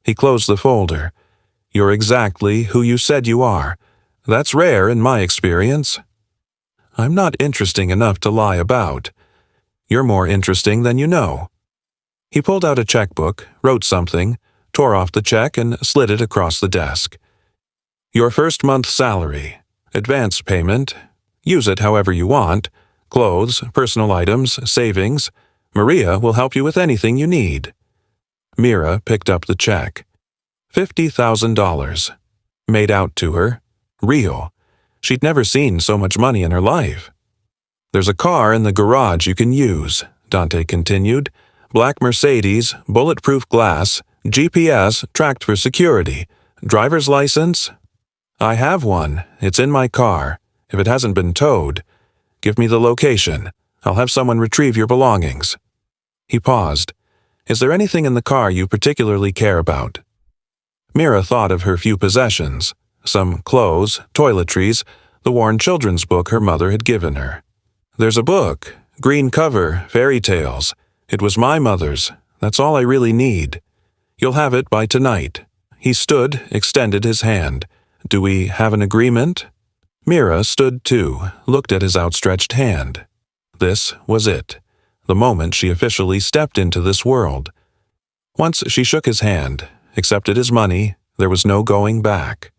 He closed the folder. You're exactly who you said you are. That's rare in my experience. I'm not interesting enough to lie about. You're more interesting than you know. He pulled out a checkbook, wrote something, tore off the check and slid it across the desk. Your first month's salary, advance payment, use it however you want, clothes, personal items, savings. Maria will help you with anything you need. Mira picked up the check. $50,000. Made out to her. Real. She'd never seen so much money in her life. There's a car in the garage you can use, Dante continued. Black Mercedes, bulletproof glass, GPS, tracked for security. Driver's license? I have one. It's in my car. If it hasn't been towed, give me the location. I'll have someone retrieve your belongings. He paused. Is there anything in the car you particularly care about? Mira thought of her few possessions. Some clothes, toiletries, the worn children's book her mother had given her. There's a book, green cover, fairy tales. It was my mother's. That's all I really need. You'll have it by tonight. He stood, extended his hand. Do we have an agreement? Mira stood too, looked at his outstretched hand. This was it, the moment she officially stepped into this world. Once she shook his hand, accepted his money, there was no going back.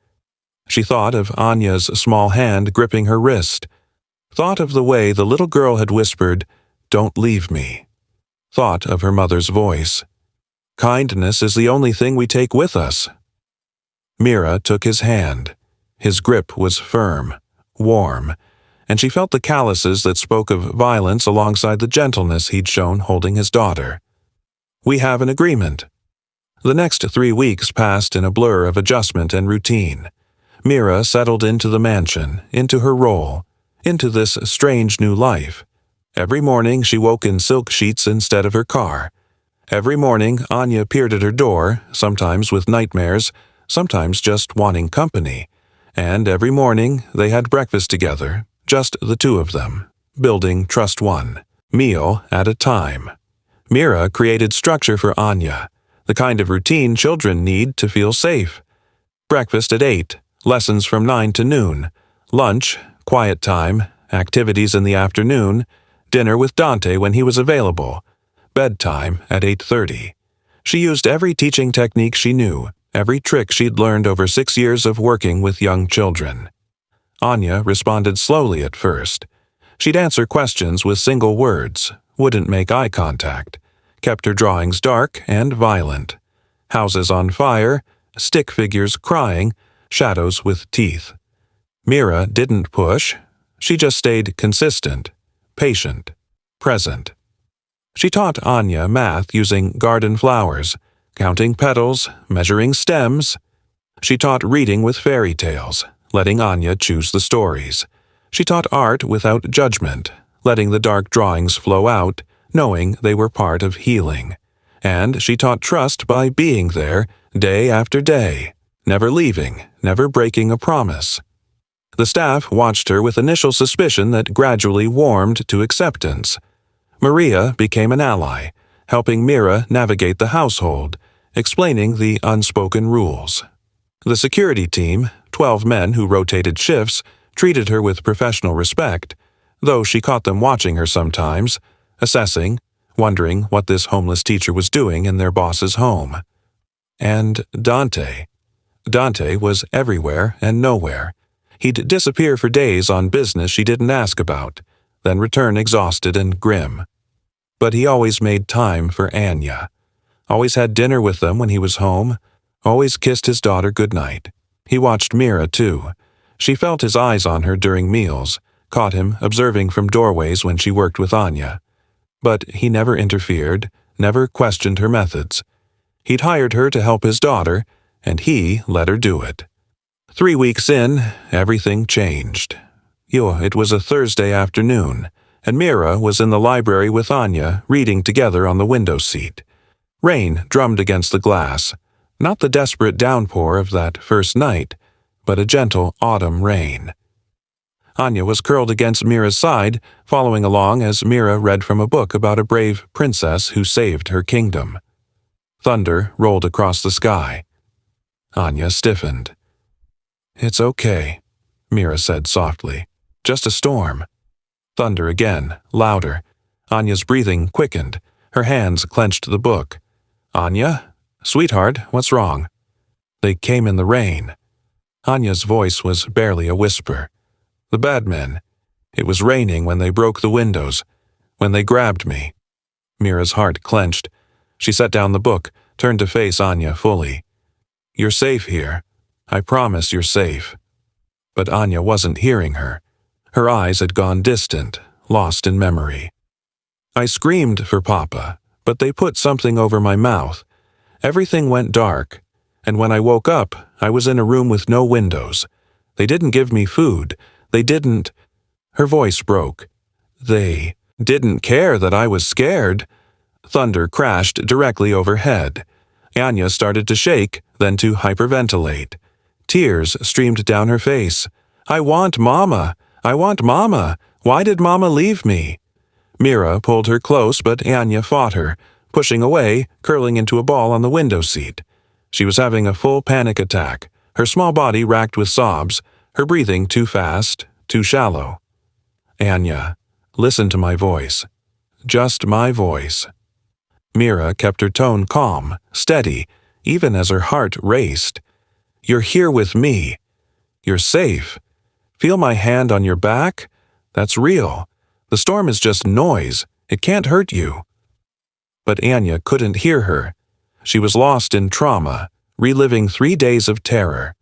She thought of Anya's small hand gripping her wrist. Thought of the way the little girl had whispered, "Don't leave me." Thought of her mother's voice. Kindness is the only thing we take with us. Mira took his hand. His grip was firm, warm, and she felt the calluses that spoke of violence alongside the gentleness he'd shown holding his daughter. We have an agreement. The next 3 weeks passed in a blur of adjustment and routine. Mira settled into the mansion, into her role, into this strange new life. Every morning she woke in silk sheets instead of her car. Every morning Anya appeared at her door, sometimes with nightmares, sometimes just wanting company. And every morning they had breakfast together, just the two of them, building trust one meal at a time. Mira created structure for Anya, the kind of routine children need to feel safe. Breakfast at 8, lessons from 9 to noon, lunch, quiet time, activities in the afternoon, dinner with Dante when he was available, bedtime at 8:30. She used every teaching technique she knew, every trick she'd learned over 6 years of working with young children. Anya responded slowly at first. She'd answer questions with single words, wouldn't make eye contact, kept her drawings dark and violent. Houses on fire, stick figures crying, shadows with teeth. Mira didn't push. She just stayed consistent, patient, present. She taught Anya math using garden flowers, counting petals, measuring stems. She taught reading with fairy tales, letting Anya choose the stories. She taught art without judgment, letting the dark drawings flow out, knowing they were part of healing. And she taught trust by being there, day after day, never leaving, never breaking a promise. The staff watched her with initial suspicion that gradually warmed to acceptance. Maria became an ally, helping Mira navigate the household, explaining the unspoken rules. The security team, 12 men who rotated shifts, treated her with professional respect, though she caught them watching her sometimes, assessing, wondering what this homeless teacher was doing in their boss's home. And Dante. Dante was everywhere and nowhere. He'd disappear for days on business she didn't ask about, then return exhausted and grim. But he always made time for Anya. Always had dinner with them when he was home. Always kissed his daughter goodnight. He watched Mira, too. She felt his eyes on her during meals, caught him observing from doorways when she worked with Anya. But he never interfered, never questioned her methods. He'd hired her to help his daughter, and he let her do it. 3 weeks in, everything changed. It was a Thursday afternoon, and Mira was in the library with Anya, reading together on the window seat. Rain drummed against the glass, not the desperate downpour of that first night, but a gentle autumn rain. Anya was curled against Mira's side, following along as Mira read from a book about a brave princess who saved her kingdom. Thunder rolled across the sky. Anya stiffened. "It's okay," Mira said softly. "Just a storm." Thunder again, louder. Anya's breathing quickened. Her hands clenched the book. "Anya? Sweetheart, what's wrong?" "They came in the rain." Anya's voice was barely a whisper. "The bad men. It was raining when they broke the windows, when they grabbed me." Mira's heart clenched. She set down the book, turned to face Anya fully. "You're safe here. I promise you're safe." But Anya wasn't hearing her. Her eyes had gone distant, lost in memory. "I screamed for Papa, but they put something over my mouth. Everything went dark, and when I woke up, I was in a room with no windows. They didn't give me food. They didn't—" Her voice broke. "They didn't care that I was scared." Thunder crashed directly overhead. Anya started to shake, then to hyperventilate. Tears streamed down her face. "I want Mama! I want Mama! Why did Mama leave me?" Mira pulled her close, but Anya fought her, pushing away, curling into a ball on the window seat. She was having a full panic attack, her small body racked with sobs, her breathing too fast, too shallow. "Anya, listen to my voice. Just my voice." Mira kept her tone calm, steady, even as her heart raced. "You're here with me. You're safe. Feel my hand on your back? That's real. The storm is just noise. It can't hurt you." But Anya couldn't hear her. She was lost in trauma, reliving 3 days of terror.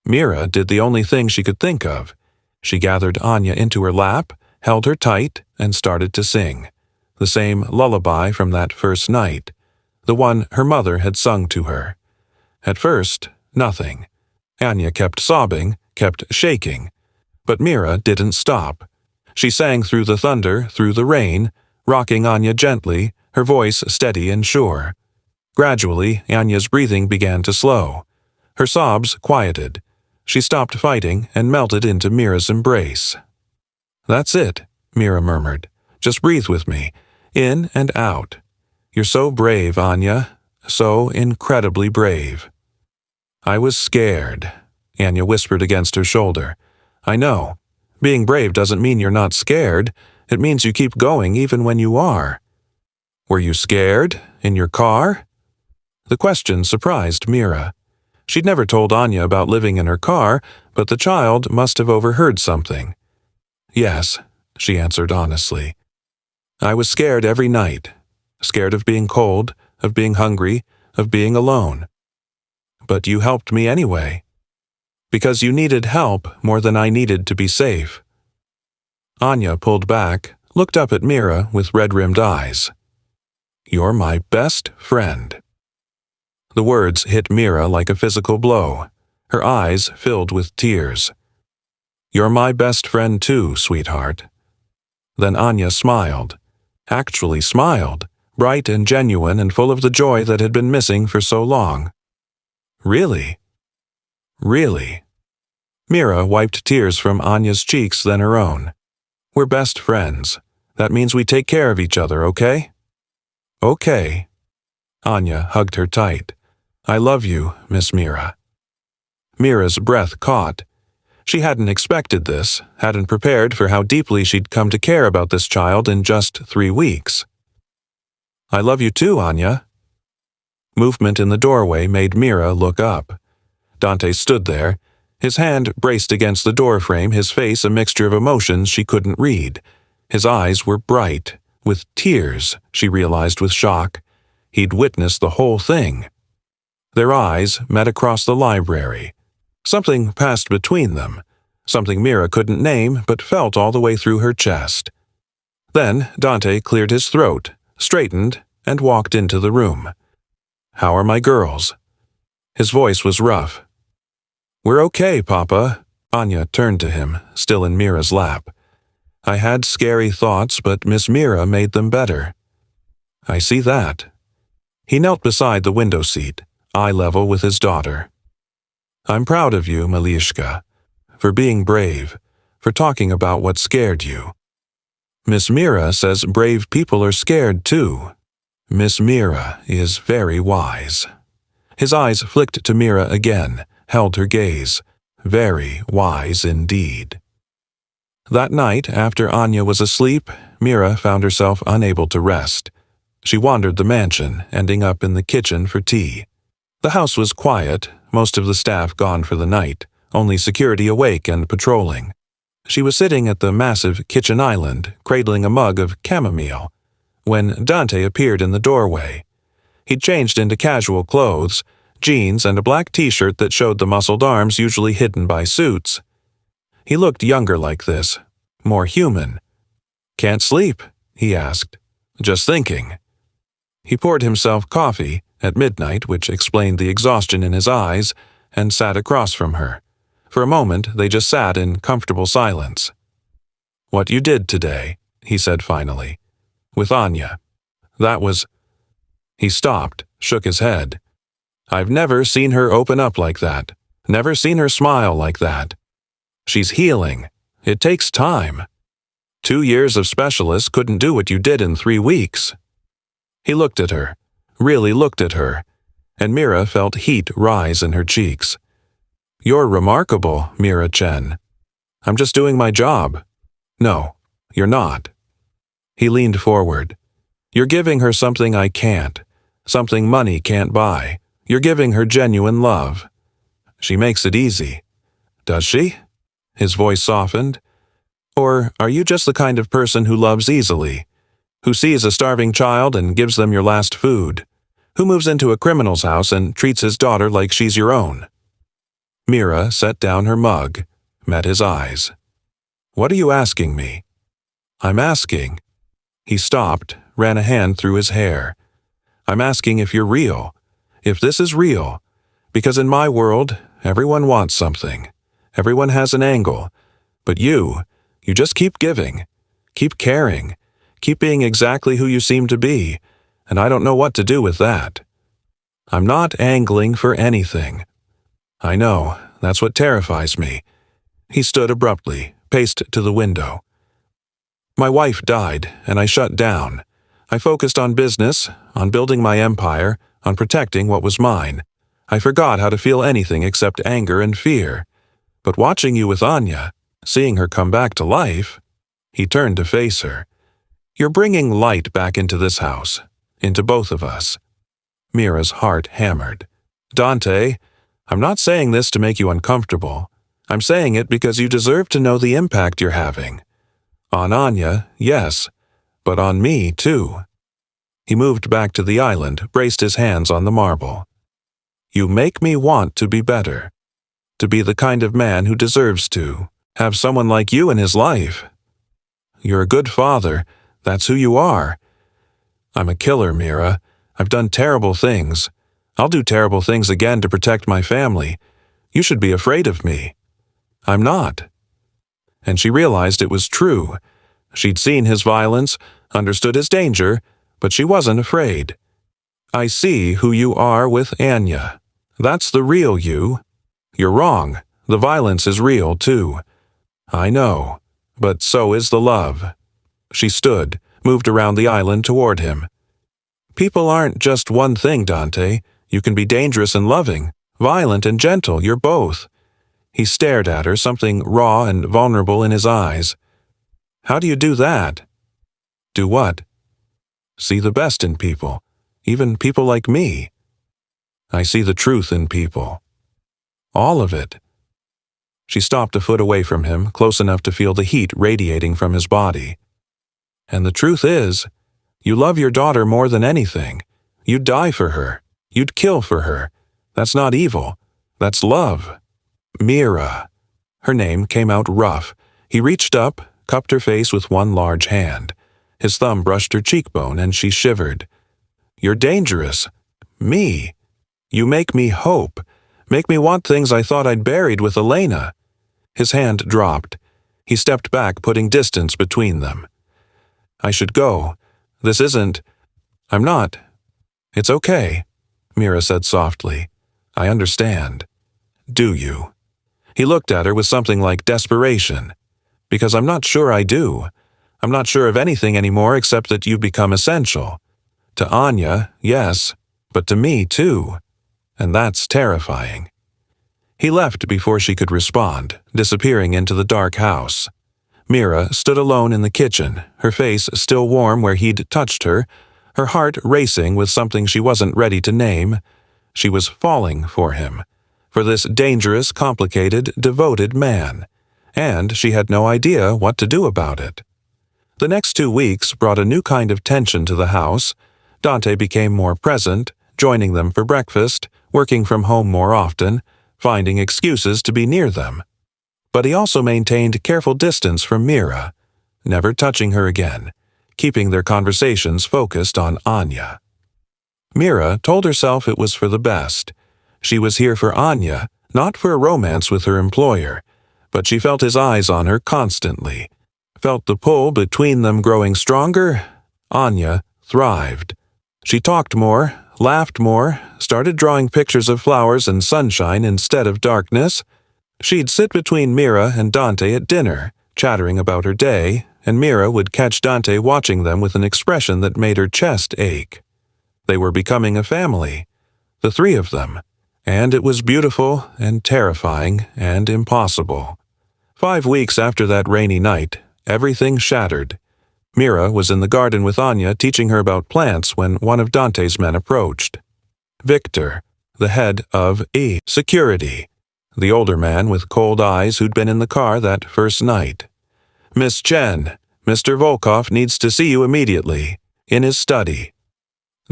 Mira did the only thing she could think of. She gathered Anya into her lap, held her tight, and started to sing. The same lullaby from that first night, the one her mother had sung to her. At first, nothing. Anya kept sobbing, kept shaking. But Mira didn't stop. She sang through the thunder, through the rain, rocking Anya gently, her voice steady and sure. Gradually, Anya's breathing began to slow. Her sobs quieted. She stopped fighting and melted into Mira's embrace. "That's it," Mira murmured. "Just breathe with me, in and out. You're so brave, Anya, so incredibly brave." "I was scared," Anya whispered against her shoulder. "I know. Being brave doesn't mean you're not scared. It means you keep going even when you are." "Were you scared? In your car?" The question surprised Mira. She'd never told Anya about living in her car, but the child must have overheard something. "Yes," she answered honestly. "I was scared every night. Scared of being cold, of being hungry, of being alone. But you helped me anyway. Because you needed help more than I needed to be safe." Anya pulled back, looked up at Mira with red-rimmed eyes. "You're my best friend." The words hit Mira like a physical blow. Her eyes filled with tears. "You're my best friend too, sweetheart." Then Anya smiled. Actually smiled, bright and genuine and full of the joy that had been missing for so long. "Really? Really?" Mira wiped tears from Anya's cheeks, then her own. "We're best friends. That means we take care of each other, okay?" "Okay." Anya hugged her tight. "I love you, Miss Mira." Mira's breath caught. She hadn't expected this, hadn't prepared for how deeply she'd come to care about this child in just 3 weeks. "I love you too, Anya." Movement in the doorway made Mira look up. Dante stood there, his hand braced against the doorframe, his face a mixture of emotions she couldn't read. His eyes were bright, with tears, she realized with shock. He'd witnessed the whole thing. Their eyes met across the library. Something passed between them, something Mira couldn't name but felt all the way through her chest. Then Dante cleared his throat, straightened, and walked into the room. "How are my girls?" His voice was rough. "We're okay, Papa." Anya turned to him, still in Mira's lap. "I had scary thoughts, but Miss Mira made them better." "I see that." He knelt beside the window seat, eye level with his daughter. "I'm proud of you, Malishka, for being brave, for talking about what scared you. Miss Mira says brave people are scared too. Miss Mira is very wise." His eyes flicked to Mira again, held her gaze. Very wise indeed. That night, after Anya was asleep, Mira found herself unable to rest. She wandered the mansion, ending up in the kitchen for tea. The house was quiet, most of the staff gone for the night, only security awake and patrolling. She was sitting at the massive kitchen island, cradling a mug of chamomile, when Dante appeared in the doorway. He'd changed into casual clothes, jeans and a black t-shirt that showed the muscled arms usually hidden by suits. He looked younger like this, more human. "Can't sleep?" he asked. "Just thinking." He poured himself coffee at midnight, which explained the exhaustion in his eyes, and sat across from her. For a moment, they just sat in comfortable silence. "What you did today," he said finally. "With Anya. That was—" He stopped, shook his head. "I've never seen her open up like that. Never seen her smile like that. She's healing. It takes time. 2 years of specialists couldn't do what you did in 3 weeks." He looked at her, really looked at her, and Mira felt heat rise in her cheeks. "You're remarkable, Mira Chen. I'm just doing my job." "No, you're not." He leaned forward. "You're giving her something I can't, something money can't buy. You're giving her genuine love. She makes it easy." "Does she?" His voice softened. "Or are you just the kind of person who loves easily? Who sees a starving child and gives them your last food? Who moves into a criminal's house and treats his daughter like she's your own?" Mira set down her mug, met his eyes. "What are you asking me?" "I'm asking." He stopped, ran a hand through his hair. "I'm asking if you're real. If this is real. Because in my world, everyone wants something. Everyone has an angle. But you just keep giving. Keep caring. Keep being exactly who you seem to be. And I don't know what to do with that. I'm not angling for anything. I know, That's what terrifies me." He stood abruptly, paced to the window. "My wife died, and I shut down. I focused on business, on building my empire, on protecting what was mine. I forgot how to feel anything except anger and fear. But watching you with Anya, seeing her come back to life..." He turned to face her. "You're bringing light back into this house, into both of us." Mira's heart hammered. "Dante, I'm not saying this to make you uncomfortable. I'm saying it because you deserve to know the impact you're having. On Anya, yes, but on me, too." He moved back to the island, braced his hands on the marble. "You make me want to be better. To be the kind of man who deserves to have someone like you in his life. You're a good father. That's who you are. I'm a killer, Mira. I've done terrible things. I'll do terrible things again to protect my family. You should be afraid of me. I'm not." And she realized it was true. She'd seen his violence, understood his danger, but she wasn't afraid. "I see who you are with Anya. That's the real you. You're wrong. The violence is real, too. I know, but so is the love." She stood, moved around the island toward him. "People aren't just one thing, Dante. You can be dangerous and loving, violent and gentle, you're both." He stared at her, something raw and vulnerable in his eyes. "How do you do that?" "Do what?" "See the best in people, even people like me." "I see the truth in people. All of it." She stopped a foot away from him, close enough to feel the heat radiating from his body. "And the truth is, you love your daughter more than anything. You'd die for her. You'd kill for her. That's not evil. That's love." "Mira." Her name came out rough. He reached up, cupped her face with one large hand. His thumb brushed her cheekbone, and she shivered. "You're dangerous. Me. You make me hope. Make me want things I thought I'd buried with Elena." His hand dropped. He stepped back, putting distance between them. "I should go. This isn't... I'm not... It's okay," Mira said softly. "I understand." "Do you?" He looked at her with something like desperation. "Because I'm not sure I do. I'm not sure of anything anymore except that you've become essential. To Anya, yes, but to me too. And that's terrifying." He left before she could respond, disappearing into the dark house. Mira stood alone in the kitchen, her face still warm where he'd touched her, her heart racing with something she wasn't ready to name. She was falling for him, for this dangerous, complicated, devoted man, and she had no idea what to do about it. The next 2 weeks brought a new kind of tension to the house. Dante became more present, joining them for breakfast, working from home more often, finding excuses to be near them. But he also maintained careful distance from Mira, never touching her again, keeping their conversations focused on Anya. Mira told herself it was for the best. She was here for Anya, not for a romance with her employer, but she felt his eyes on her constantly, felt the pull between them growing stronger. Anya thrived. She talked more, laughed more, started drawing pictures of flowers and sunshine instead of darkness. She'd sit between Mira and Dante at dinner, chattering about her day, and Mira would catch Dante watching them with an expression that made her chest ache. They were becoming a family, the three of them, and it was beautiful and terrifying and impossible. 5 weeks after that rainy night, everything shattered. Mira was in the garden with Anya teaching her about plants when one of Dante's men approached. Victor, the head of security, the older man with cold eyes who'd been in the car that first night. "Miss Chen, Mr. Volkov needs to see you immediately, in his study."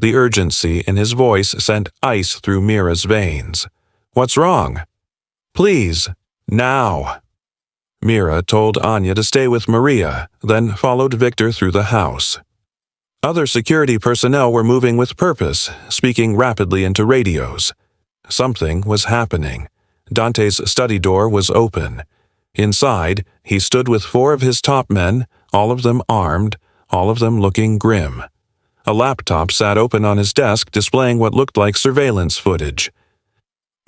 The urgency in his voice sent ice through Mira's veins. "What's wrong?" "Please, now." Mira told Anya to stay with Maria, then followed Victor through the house. Other security personnel were moving with purpose, speaking rapidly into radios. Something was happening. Dante's study door was open. Inside, he stood with 4 of his top men, all of them armed, all of them looking grim. A laptop sat open on his desk displaying what looked like surveillance footage.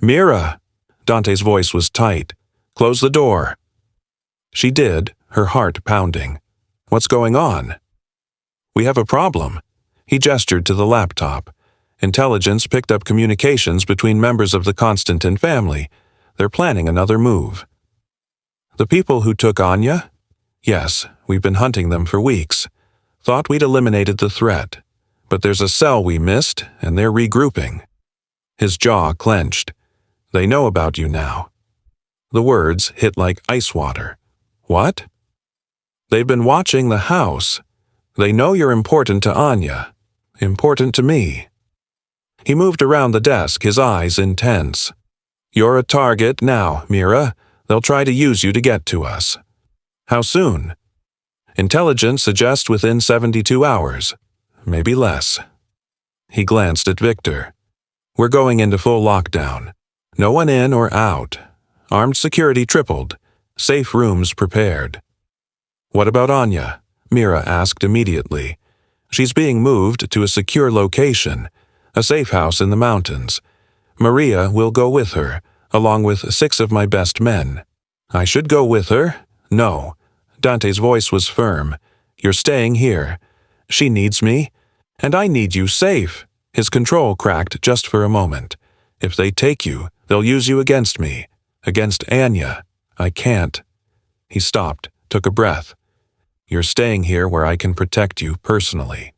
"Mira!" Dante's voice was tight. "Close the door." She did, her heart pounding. "What's going on?" "We have a problem." He gestured to the laptop. Intelligence picked up communications between members of the Constantin family. They're planning another move. "The people who took Anya?" "Yes, we've been hunting them for weeks. Thought we'd eliminated the threat. But there's a cell we missed, and they're regrouping." His jaw clenched. "They know about you now." The words hit like ice water. "What?" "They've been watching the house. They know you're important to Anya. Important to me." He moved around the desk, his eyes intense. "You're a target now, Mira. They'll try to use you to get to us." "How soon?" "Intelligence suggests within 72 hours. Maybe less." He glanced at Victor. "We're going into full lockdown. No one in or out. Armed security tripled. Safe rooms prepared." "What about Anya?" Mira asked immediately. "She's being moved to a secure location, a safe house in the mountains. Maria will go with her, along with 6 of my best men." "I should go with her?" "No." Dante's voice was firm. "You're staying here. She needs me, and I need you safe." His control cracked just for a moment. "If they take you, they'll use you against me. Against Anya. I can't." He stopped, took a breath. "You're staying here where I can protect you personally."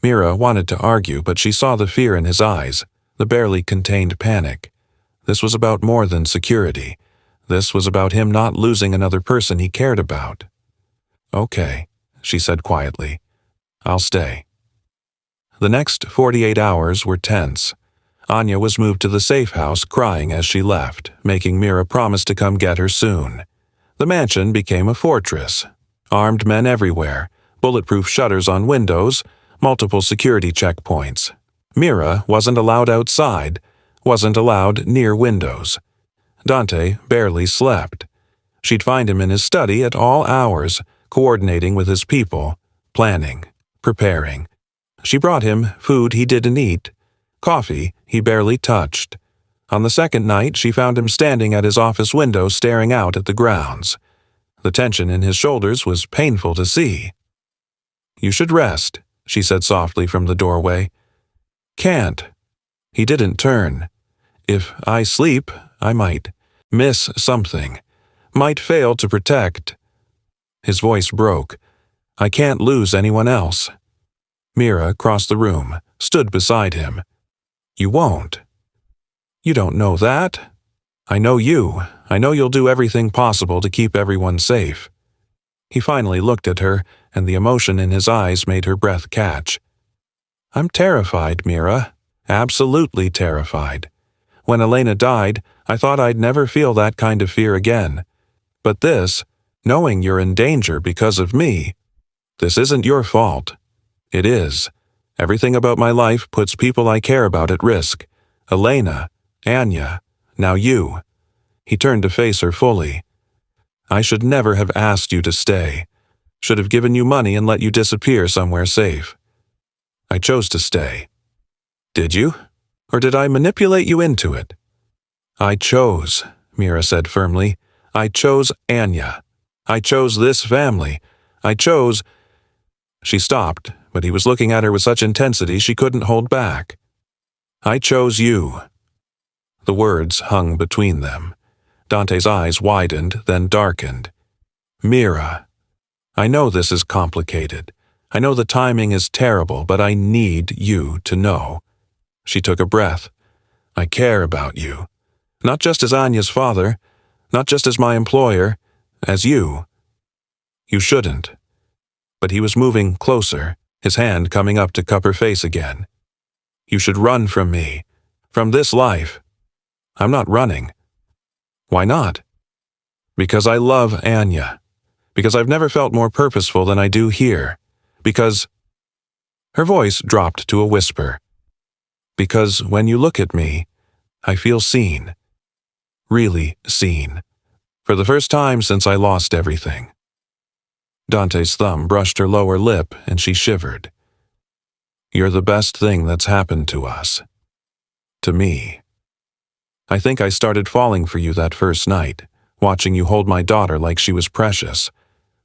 Mira wanted to argue, but she saw the fear in his eyes, the barely contained panic. This was about more than security. This was about him not losing another person he cared about. "Okay," she said quietly. "I'll stay." The next 48 hours were tense. Anya was moved to the safe house crying as she left, making Mira promise to come get her soon. The mansion became a fortress. Armed men everywhere, bulletproof shutters on windows, multiple security checkpoints. Mira wasn't allowed outside, wasn't allowed near windows. Dante barely slept. She'd find him in his study at all hours, coordinating with his people, planning, preparing. She brought him food he didn't eat, coffee he barely touched. On the second night, she found him standing at his office window staring out at the grounds. The tension in his shoulders was painful to see. "You should rest," she said softly from the doorway. "Can't." He didn't turn. "If I sleep, I might miss something. Might fail to protect." His voice broke. "I can't lose anyone else." Mira crossed the room, stood beside him. "You won't." "You don't know that." "I know you. I know you'll do everything possible to keep everyone safe." He finally looked at her, and the emotion in his eyes made her breath catch. "I'm terrified, Mira. Absolutely terrified. When Elena died, I thought I'd never feel that kind of fear again. But this, knowing you're in danger because of me, this isn't your fault. It is. Everything about my life puts people I care about at risk. Elena, Anya, now you." He turned to face her fully. "I should never have asked you to stay. Should have given you money and let you disappear somewhere safe. I chose to stay." "Did you? Or did I manipulate you into it?" "I chose," Mira said firmly. "I chose Anya. I chose this family. I chose—" She stopped, but he was looking at her with such intensity she couldn't hold back. "I chose you." The words hung between them. Dante's eyes widened, then darkened. "Mira, I know this is complicated. I know the timing is terrible, but I need you to know." She took a breath. "I care about you. Not just as Anya's father, not just as my employer, as you. You shouldn't." But he was moving closer, his hand coming up to cup her face again. "You should run from me. From this life." "I'm not running." "Why not?" "Because I love Anya. Because I've never felt more purposeful than I do here. Because—" Her voice dropped to a whisper. "Because when you look at me, I feel seen. Really seen. For the first time since I lost everything." Dante's thumb brushed her lower lip, and she shivered. "You're the best thing that's happened to us. To me." I think I started falling for you that first night, watching you hold my daughter like she was precious,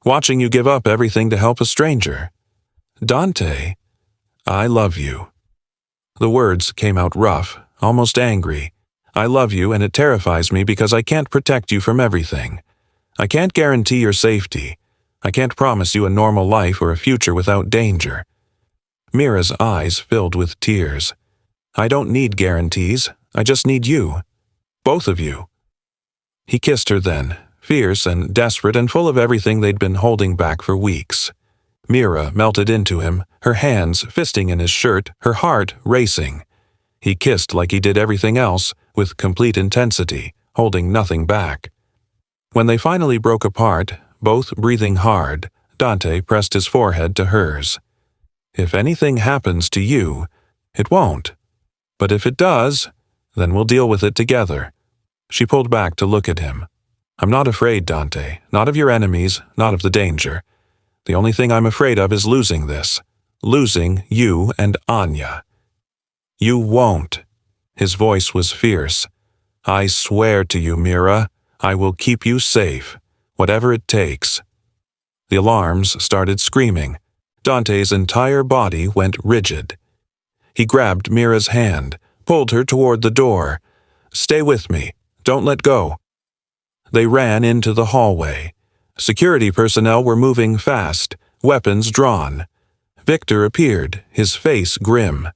watching you give up everything to help a stranger. Dante, I love you." The words came out rough, almost angry. "I love you, and it terrifies me because I can't protect you from everything. I can't guarantee your safety. I can't promise you a normal life or a future without danger." Mira's eyes filled with tears. "I don't need guarantees. I just need you. Both of you." He kissed her then, fierce and desperate and full of everything they'd been holding back for weeks. Mira melted into him, her hands fisting in his shirt, her heart racing. He kissed like he did everything else, with complete intensity, holding nothing back. When they finally broke apart, both breathing hard, Dante pressed his forehead to hers. "If anything happens to you, it won't. But if it does, then we'll deal with it together." She pulled back to look at him. "I'm not afraid, Dante, not of your enemies, not of the danger. The only thing I'm afraid of is losing this. Losing you and Anya." "You won't." His voice was fierce. "I swear to you, Mira, I will keep you safe, whatever it takes." The alarms started screaming. Dante's entire body went rigid. He grabbed Mira's hand, pulled her toward the door. "Stay with me. Don't let go." They ran into the hallway. Security personnel were moving fast, weapons drawn. Victor appeared, his face grim.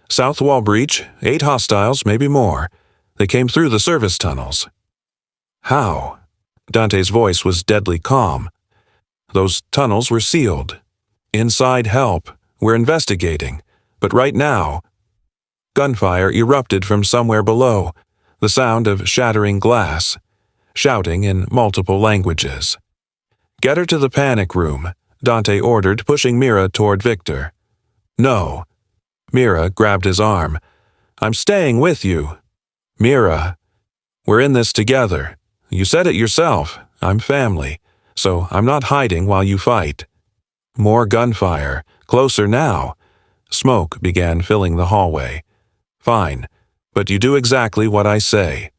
"South wall breach, 8 hostiles, maybe more. They came through the service tunnels." "How?" Dante's voice was deadly calm. "Those tunnels were sealed. Inside help. We're investigating. But right now—" Gunfire erupted from somewhere below, the sound of shattering glass, shouting in multiple languages. "Get her to the panic room," Dante ordered, pushing Mira toward Victor. "No." Mira grabbed his arm. "I'm staying with you." "Mira, we're in this together. You said it yourself. I'm family, so I'm not hiding while you fight." More gunfire, closer now. Smoke began filling the hallway. "Fine, but you do exactly what I say."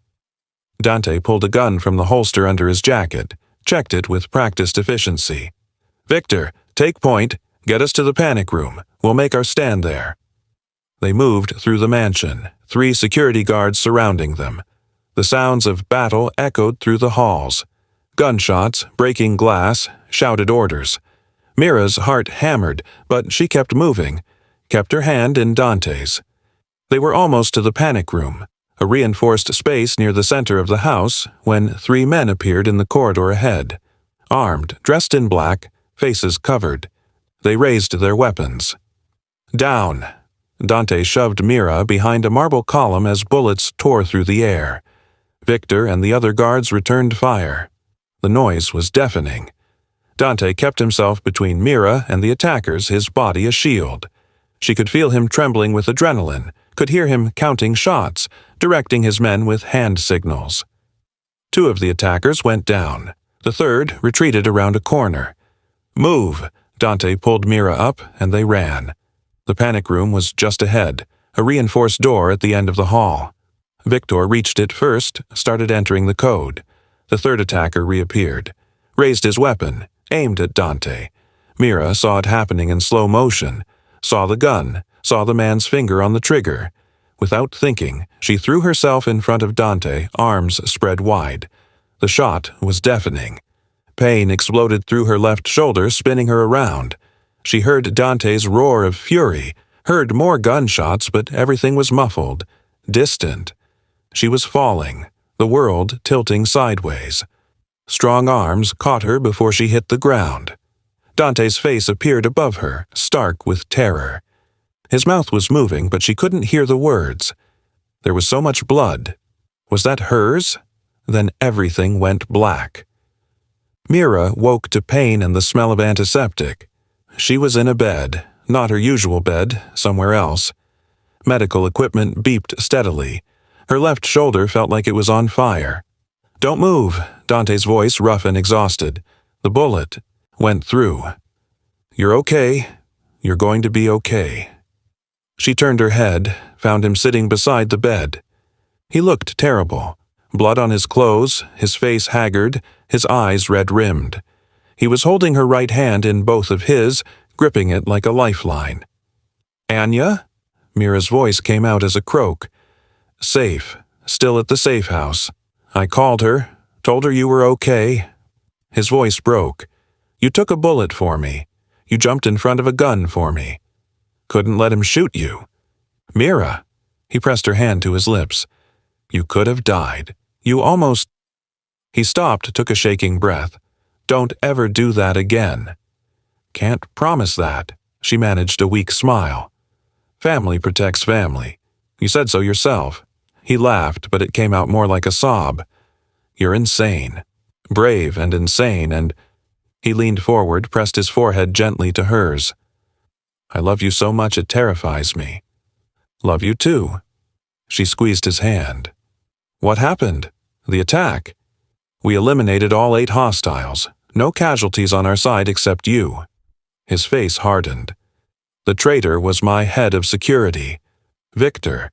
Dante pulled a gun from the holster under his jacket, checked it with practiced efficiency. "Victor, take point. Get us to the panic room. We'll make our stand there." They moved through the mansion, 3 security guards surrounding them. The sounds of battle echoed through the halls. Gunshots, breaking glass, shouted orders. Mira's heart hammered, but she kept moving, kept her hand in Dante's. They were almost to the panic room, a reinforced space near the center of the house, when 3 men appeared in the corridor ahead. Armed, dressed in black, faces covered. They raised their weapons. "Down!" Dante shoved Mira behind a marble column as bullets tore through the air. Victor and the other guards returned fire. The noise was deafening. Dante kept himself between Mira and the attackers, his body a shield. She could feel him trembling with adrenaline, could hear him counting shots, directing his men with hand signals. 2 of the attackers went down. The third retreated around a corner. "Move!" Dante pulled Mira up, and they ran. The panic room was just ahead, a reinforced door at the end of the hall. Victor reached it first, started entering the code. The third attacker reappeared, raised his weapon, aimed at Dante. Mira saw it happening in slow motion, saw the gun, saw the man's finger on the trigger. Without thinking, she threw herself in front of Dante, arms spread wide. The shot was deafening. Pain exploded through her left shoulder, spinning her around. She heard Dante's roar of fury, heard more gunshots, but everything was muffled, distant. She was falling, the world tilting sideways. Strong arms caught her before she hit the ground. Dante's face appeared above her, stark with terror. His mouth was moving, but she couldn't hear the words. There was so much blood. Was that hers? Then everything went black. Mira woke to pain and the smell of antiseptic. She was in a bed, not her usual bed, somewhere else. Medical equipment beeped steadily. Her left shoulder felt like it was on fire. "Don't move," Dante's voice rough and exhausted. "The bullet went through. You're okay. You're going to be okay." She turned her head, found him sitting beside the bed. He looked terrible. Blood on his clothes, his face haggard, his eyes red-rimmed. He was holding her right hand in both of his, gripping it like a lifeline. "Anya?" Mira's voice came out as a croak. "Safe. Still at the safe house. I called her, told her you were okay." His voice broke. "You took a bullet for me. You jumped in front of a gun for me. Couldn't let him shoot you. Mira." He pressed her hand to his lips. "You could have died. You almost—" He stopped, took a shaking breath. "Don't ever do that again." "Can't promise that." She managed a weak smile. "Family protects family. You said so yourself." He laughed, but it came out more like a sob. "You're insane. Brave and insane and—" He leaned forward, pressed his forehead gently to hers. "I love you so much it terrifies me." "Love you too." She squeezed his hand. "What happened? The attack?" "We eliminated all 8 hostiles. No casualties on our side except you." His face hardened. "The traitor was my head of security. Victor.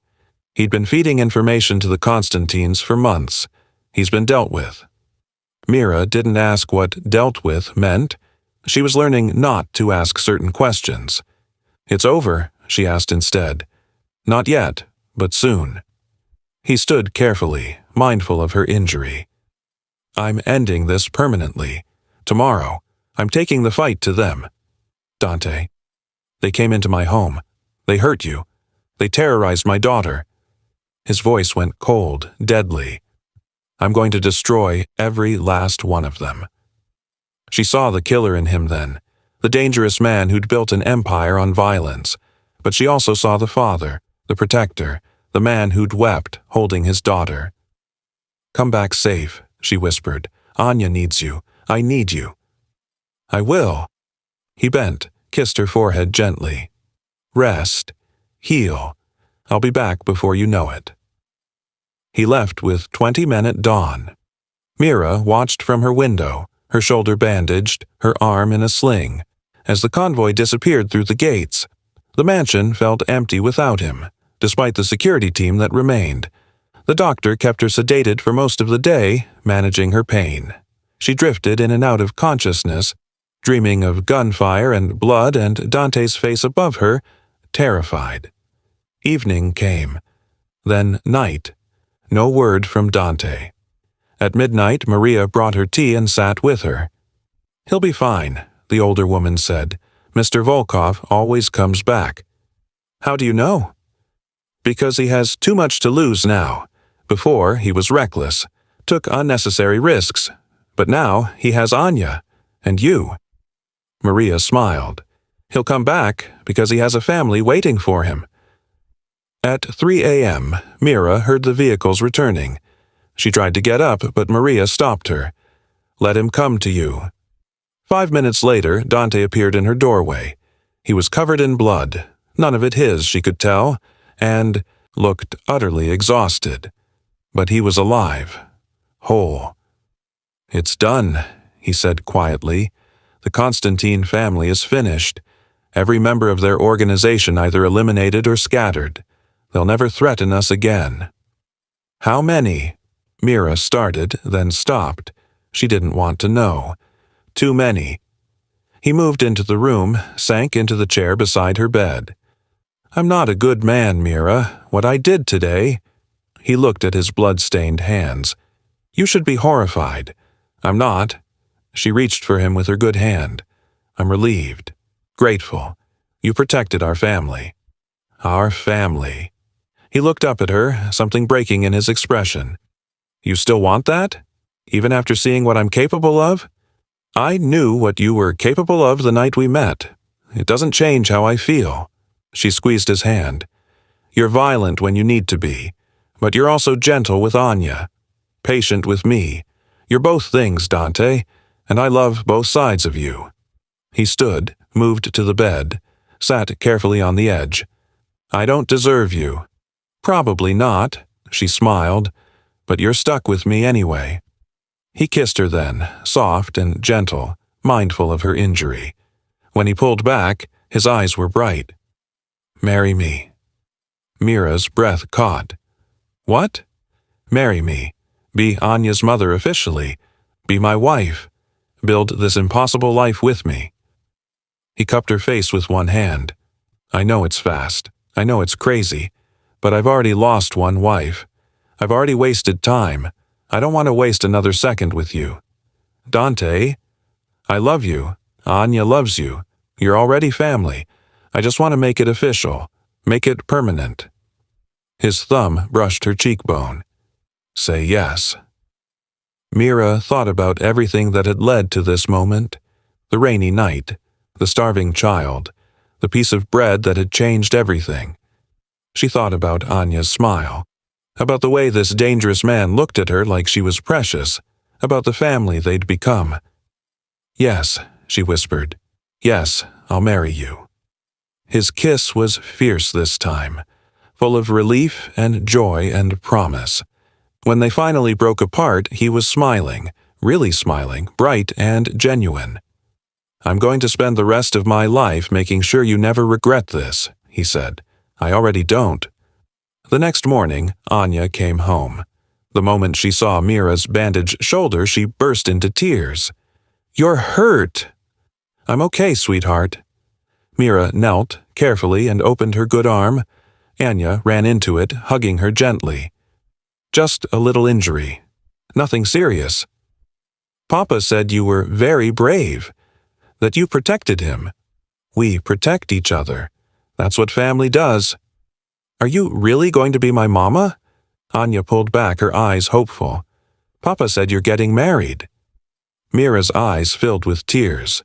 He'd been feeding information to the Constantines for months. He's been dealt with." Mira didn't ask what "dealt with" meant. She was learning not to ask certain questions. "It's over?" she asked instead. "Not yet, but soon." He stood carefully, mindful of her injury. "I'm ending this permanently. Tomorrow, I'm taking the fight to them. Dante. They came into my home. They hurt you. They terrorized my daughter." His voice went cold, deadly. "I'm going to destroy every last one of them." She saw the killer in him then, the dangerous man who'd built an empire on violence. But she also saw the father, the protector, the man who'd wept, holding his daughter. "Come back safe," she whispered. "Anya needs you. I need you." "I will." He bent, kissed her forehead gently. "Rest. Heal. I'll be back before you know it." He left with 20 men at dawn. Mira watched from her window, her shoulder bandaged, her arm in a sling. As the convoy disappeared through the gates, the mansion felt empty without him, despite the security team that remained. The doctor kept her sedated for most of the day, managing her pain. She drifted in and out of consciousness, dreaming of gunfire and blood and Dante's face above her, terrified. Evening came. Then night. No word from Dante. At midnight, Maria brought her tea and sat with her. "He'll be fine," the older woman said. "Mr. Volkov always comes back." "How do you know?" "Because he has too much to lose now. Before, he was reckless, took unnecessary risks. But now, he has Anya. And you." Maria smiled. "He'll come back because he has a family waiting for him." At 3 a.m., Mira heard the vehicles returning. She tried to get up, but Maria stopped her. "Let him come to you." 5 minutes later, Dante appeared in her doorway. He was covered in blood, none of it his, she could tell, and looked utterly exhausted. But he was alive, whole. "It's done," he said quietly. "The Constantine family is finished. Every member of their organization either eliminated or scattered. They'll never threaten us again." "How many?" Mira started, then stopped. She didn't want to know. "Too many." He moved into the room, sank into the chair beside her bed. "I'm not a good man, Mira. What I did today—" He looked at his blood-stained hands. "You should be horrified. I'm not." She reached for him with her good hand. "I'm relieved. Grateful. You protected our family." "Our family." He looked up at her, something breaking in his expression. "You still want that? Even after seeing what I'm capable of?" "I knew what you were capable of the night we met. It doesn't change how I feel." She squeezed his hand. "You're violent when you need to be, but you're also gentle with Anya. Patient with me. You're both things, Dante, and I love both sides of you." He stood, moved to the bed, sat carefully on the edge. "I don't deserve you." "Probably not," she smiled, "but you're stuck with me anyway." He kissed her then, soft and gentle, mindful of her injury. When he pulled back, his eyes were bright. "Marry me." Mira's breath caught. "What?" Marry me. Be Anya's mother officially. Be my wife. Build this impossible life with me." He cupped her face with one hand. "I know it's fast. I know it's crazy. But I've already lost one wife. I've already wasted time. I don't want to waste another second with you. Dante, I love you. Anya loves you. You're already family. I just want to make it official. Make it permanent." His thumb brushed her cheekbone. "Say yes." Mira thought about everything that had led to this moment. The rainy night, the starving child, the piece of bread that had changed everything. She thought about Anya's smile, about the way this dangerous man looked at her like she was precious, about the family they'd become. "Yes," she whispered. "Yes, I'll marry you." His kiss was fierce this time, full of relief and joy and promise. When they finally broke apart, he was smiling, really smiling, bright and genuine. "I'm going to spend the rest of my life making sure you never regret this," he said. "I already don't." The next morning, Anya came home. The moment she saw Mira's bandaged shoulder, she burst into tears. "You're hurt." "I'm okay, sweetheart." Mira knelt carefully and opened her good arm. Anya ran into it, hugging her gently. "Just a little injury. Nothing serious." "Papa said you were very brave, that you protected him. We protect each other. That's what family does." "Are you really going to be my mama?" Anya pulled back, her eyes hopeful. "Papa said you're getting married." Mira's eyes filled with tears.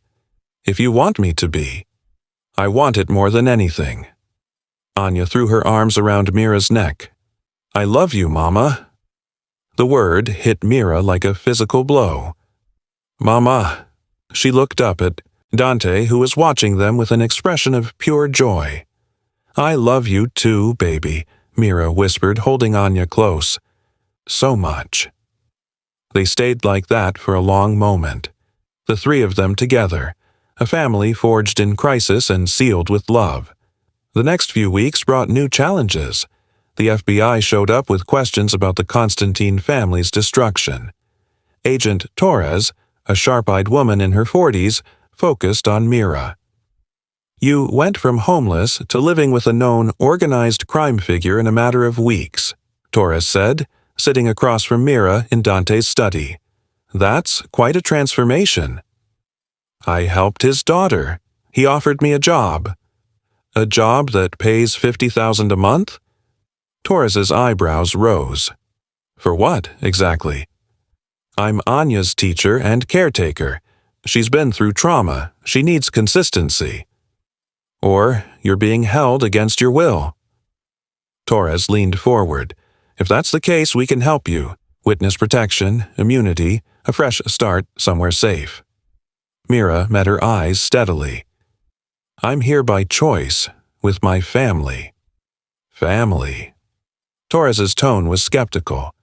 "If you want me to be." "I want it more than anything." Anya threw her arms around Mira's neck. "I love you, Mama." The word hit Mira like a physical blow. "Mama." She looked up at Dante, who was watching them with an expression of pure joy. "I love you too, baby," Mira whispered, holding Anya close. "So much." They stayed like that for a long moment. The three of them together, a family forged in crisis and sealed with love. The next few weeks brought new challenges. The FBI showed up with questions about the Constantine family's destruction. Agent Torres, a sharp-eyed woman in her 40s, focused on Mira. "You went from homeless to living with a known organized crime figure in a matter of weeks," Torres said, sitting across from Mira in Dante's study. "That's quite a transformation." "I helped his daughter. He offered me a job." "A job that pays $50,000 a month?" Torres's eyebrows rose. "For what, exactly?" "I'm Anya's teacher and caretaker. She's been through trauma. She needs consistency." "Or you're being held against your will." Torres leaned forward. "If that's the case, we can help you. Witness protection, immunity, a fresh start somewhere safe." Mira met her eyes steadily. "I'm here by choice, with my family." "Family." Torres's tone was skeptical.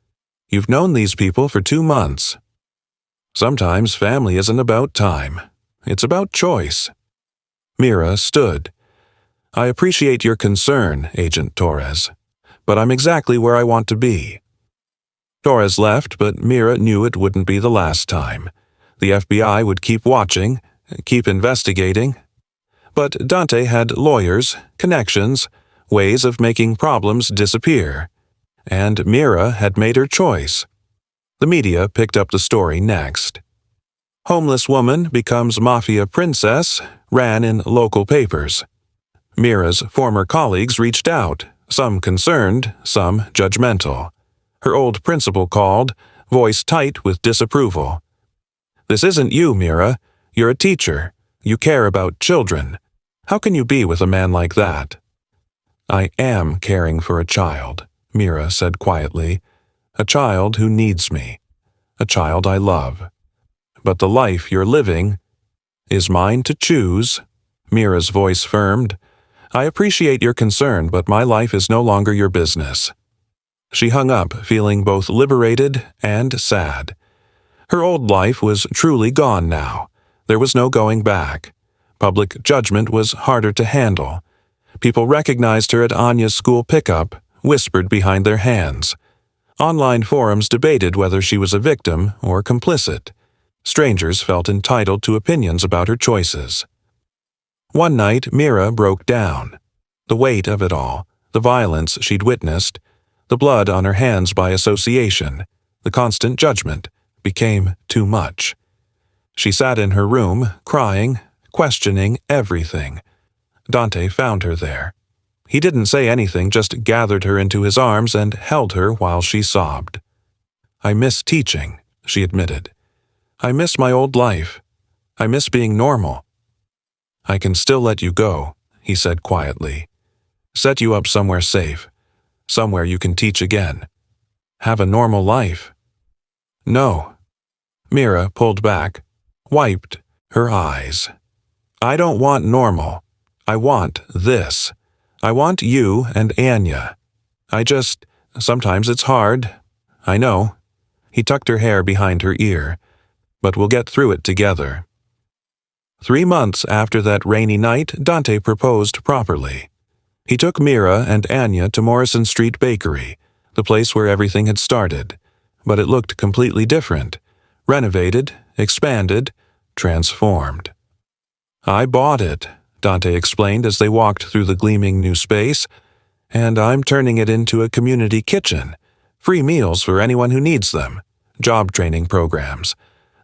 "You've known these people for 2 months." "Sometimes family isn't about time. It's about choice." Mira stood. "I appreciate your concern, Agent Torres, but I'm exactly where I want to be." Torres left, but Mira knew it wouldn't be the last time. The FBI would keep watching, keep investigating. But Dante had lawyers, connections, ways of making problems disappear. And Mira had made her choice. The media picked up the story next. "Homeless woman becomes Mafia princess," ran in local papers. Mira's former colleagues reached out, some concerned, some judgmental. Her old principal called, voice tight with disapproval. "This isn't you, Mira. You're a teacher. You care about children. How can you be with a man like that?" "I am caring for a child," Mira said quietly. "A child who needs me. A child I love. But the life you're living is mine to choose." Mira's voice firmed. "I appreciate your concern, but my life is no longer your business." She hung up, feeling both liberated and sad. Her old life was truly gone now. There was no going back. Public judgment was harder to handle. People recognized her at Anya's school pickup, whispered behind their hands. Online forums debated whether she was a victim or complicit. Strangers felt entitled to opinions about her choices. One night, Mira broke down. The weight of it all, the violence she'd witnessed, the blood on her hands by association, the constant judgment, became too much. She sat in her room, crying, questioning everything. Dante found her there. He didn't say anything, just gathered her into his arms and held her while she sobbed. "I miss teaching," she admitted. "I miss my old life. I miss being normal." "I can still let you go," he said quietly. "Set you up somewhere safe, somewhere you can teach again. Have a normal life." "No." Mira pulled back, wiped her eyes. "I don't want normal. I want this. I want you and Anya. Sometimes it's hard. I know." He tucked her hair behind her ear. "But we'll get through it together." 3 months after that rainy night, Dante proposed properly. He took Mira and Anya to Morrison Street Bakery, the place where everything had started. But it looked completely different. Renovated, expanded, transformed. "I bought it," Dante explained as they walked through the gleaming new space, "and I'm turning it into a community kitchen. Free meals for anyone who needs them. Job training programs.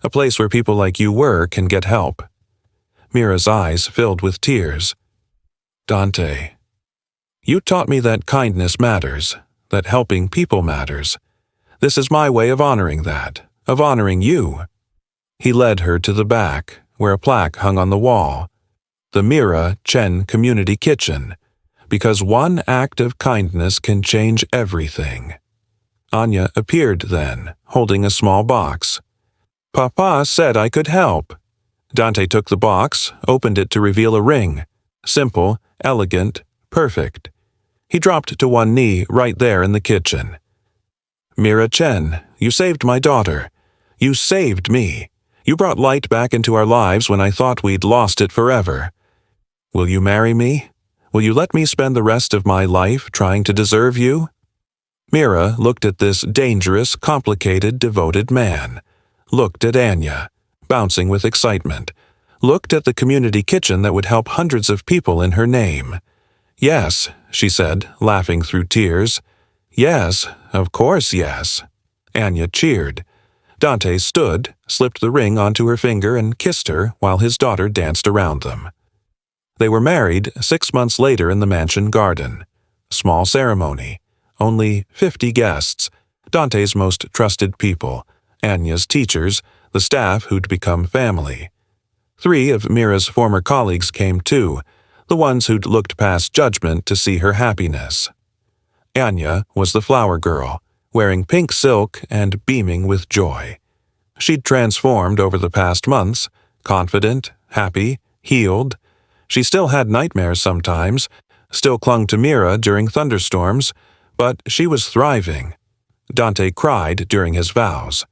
A place where people like you work and get help." Mira's eyes filled with tears. "Dante, you taught me that kindness matters, that helping people matters. This is my way of honoring that, of honoring you." He led her to the back, where a plaque hung on the wall. "The Mira Chen Community Kitchen, because one act of kindness can change everything." Anya appeared then, holding a small box. "Papa said I could help." Dante took the box, opened it to reveal a ring. Simple, elegant, perfect. He dropped to one knee right there in the kitchen. "Mira Chen, you saved my daughter. You saved me. You brought light back into our lives when I thought we'd lost it forever. Will you marry me? Will you let me spend the rest of my life trying to deserve you?" Mira looked at this dangerous, complicated, devoted man. Looked at Anya, bouncing with excitement. Looked at the community kitchen that would help hundreds of people in her name. "Yes," she said, laughing through tears. "Yes, of course yes." Anya cheered. Dante stood, slipped the ring onto her finger and kissed her while his daughter danced around them. They were married 6 months later in the mansion garden. Small ceremony. Only 50 guests, Dante's most trusted people, Anya's teachers, the staff who'd become family. 3 of Mira's former colleagues came too, the ones who'd looked past judgment to see her happiness. Anya was the flower girl, wearing pink silk and beaming with joy. She'd transformed over the past months, confident, happy, healed. She still had nightmares sometimes, still clung to Mira during thunderstorms, but she was thriving. Dante cried during his vows.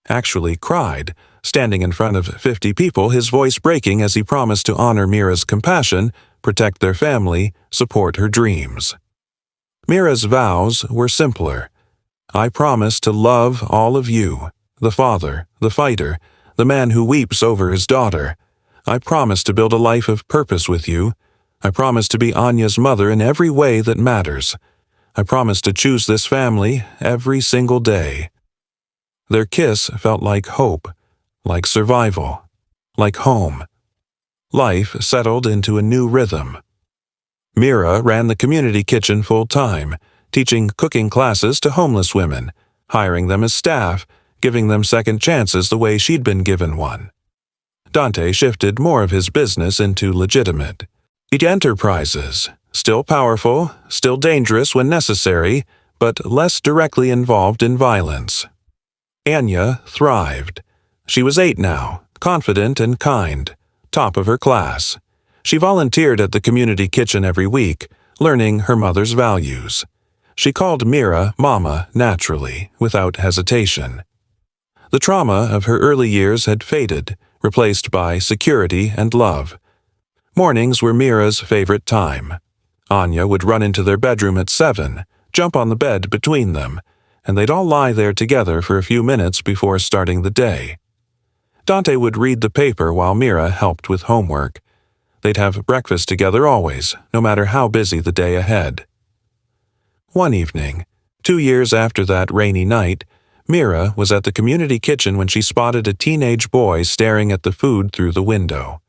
Actually cried, standing in front of 50 people, his voice breaking as he promised to honor Mira's compassion, protect their family, support her dreams. Mira's vows were simpler. "I promise to love all of you, the father, the fighter, the man who weeps over his daughter. I promise to build a life of purpose with you. I promise to be Anya's mother in every way that matters. I promise to choose this family every single day." Their kiss felt like hope, like survival, like home. Life settled into a new rhythm. Mira ran the community kitchen full-time, teaching cooking classes to homeless women, hiring them as staff, giving them second chances the way she'd been given one. Dante shifted more of his business into legitimate enterprises, still powerful, still dangerous when necessary, but less directly involved in violence. Anya thrived. She was 8 now, confident and kind, top of her class. She volunteered at the community kitchen every week, learning her mother's values. She called Mira Mama naturally, without hesitation. The trauma of her early years had faded, replaced by security and love. Mornings were Mira's favorite time. Anya would run into their bedroom at 7, jump on the bed between them, and they'd all lie there together for a few minutes before starting the day. Dante would read the paper while Mira helped with homework. They'd have breakfast together always, no matter how busy the day ahead. One evening, 2 years after that rainy night, Mira was at the community kitchen when she spotted a teenage boy staring at the food through the window.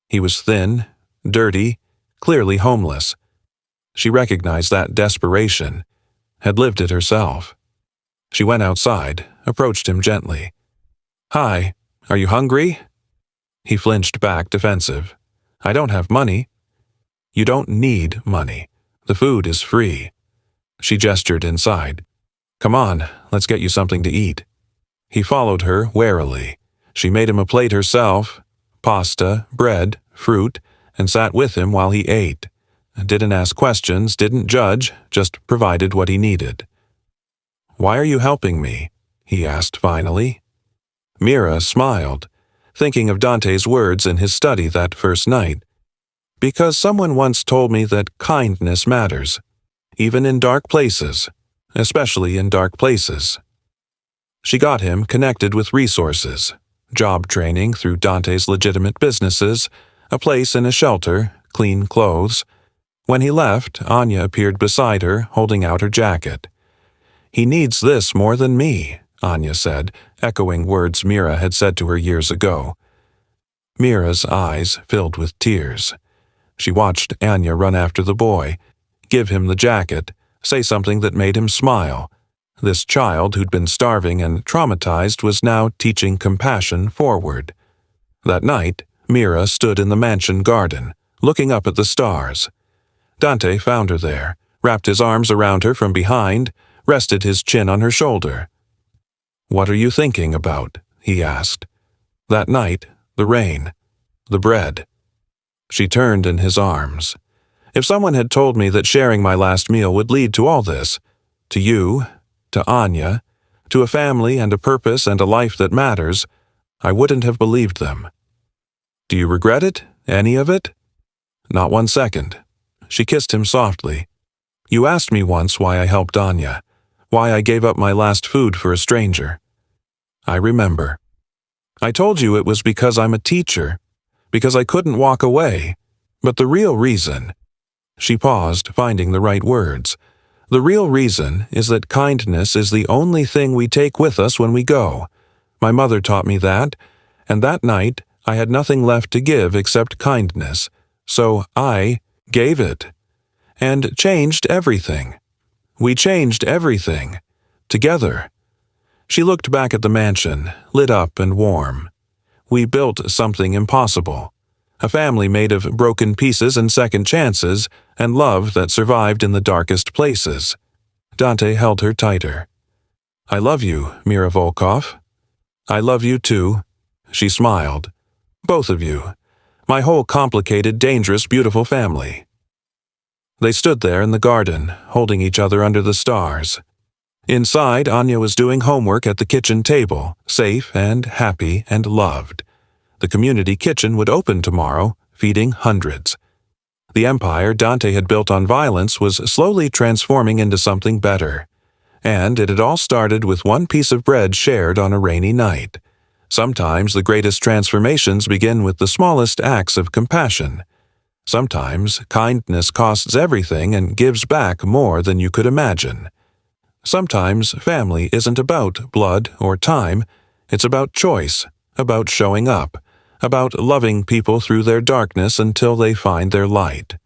He was thin, dirty, clearly homeless. She recognized that desperation, had lived it herself. She went outside, approached him gently. "Hi, are you hungry?" He flinched back, defensive. "I don't have money." "You don't need money. The food is free." She gestured inside. "Come on, let's get you something to eat." He followed her warily. She made him a plate herself, pasta, bread, fruit, and sat with him while he ate. Didn't ask questions, didn't judge, just provided what he needed. "Why are you helping me?" he asked finally. Mira smiled, thinking of Dante's words in his study that first night. "Because someone once told me that kindness matters, even in dark places, especially in dark places." She got him connected with resources, job training through Dante's legitimate businesses, a place in a shelter, clean clothes. When he left, Anya appeared beside her, holding out her jacket. "He needs this more than me," Anya said, echoing words Mira had said to her years ago. Mira's eyes filled with tears. She watched Anya run after the boy, give him the jacket, say something that made him smile. This child who'd been starving and traumatized was now teaching compassion forward. That night, Mira stood in the mansion garden, looking up at the stars. Dante found her there, wrapped his arms around her from behind, rested his chin on her shoulder. "What are you thinking about?" he asked. "That night, the rain, the bread." She turned in his arms. "If someone had told me that sharing my last meal would lead to all this, to you, to Anya, to a family and a purpose and a life that matters, I wouldn't have believed them." "Do you regret it? Any of it?" "Not 1 second." She kissed him softly. "You asked me once why I helped Anya, why I gave up my last food for a stranger. I remember. I told you it was because I'm a teacher, because I couldn't walk away. But the real reason—" She paused, finding the right words. "The real reason is that kindness is the only thing we take with us when we go. My mother taught me that, and that night I had nothing left to give except kindness, so I gave it. And changed everything. We changed everything. Together." She looked back at the mansion, lit up and warm. "We built something impossible. A family made of broken pieces and second chances, and love that survived in the darkest places." Dante held her tighter. "I love you, Mira Volkov." "I love you too." She smiled. "Both of you. My whole complicated, dangerous, beautiful family." They stood there in the garden, holding each other under the stars. Inside, Anya was doing homework at the kitchen table, safe and happy and loved. The community kitchen would open tomorrow, feeding hundreds. The empire Dante had built on violence was slowly transforming into something better. And it had all started with one piece of bread shared on a rainy night. Sometimes the greatest transformations begin with the smallest acts of compassion. Sometimes kindness costs everything and gives back more than you could imagine. Sometimes family isn't about blood or time, it's about choice, about showing up, about loving people through their darkness until they find their light.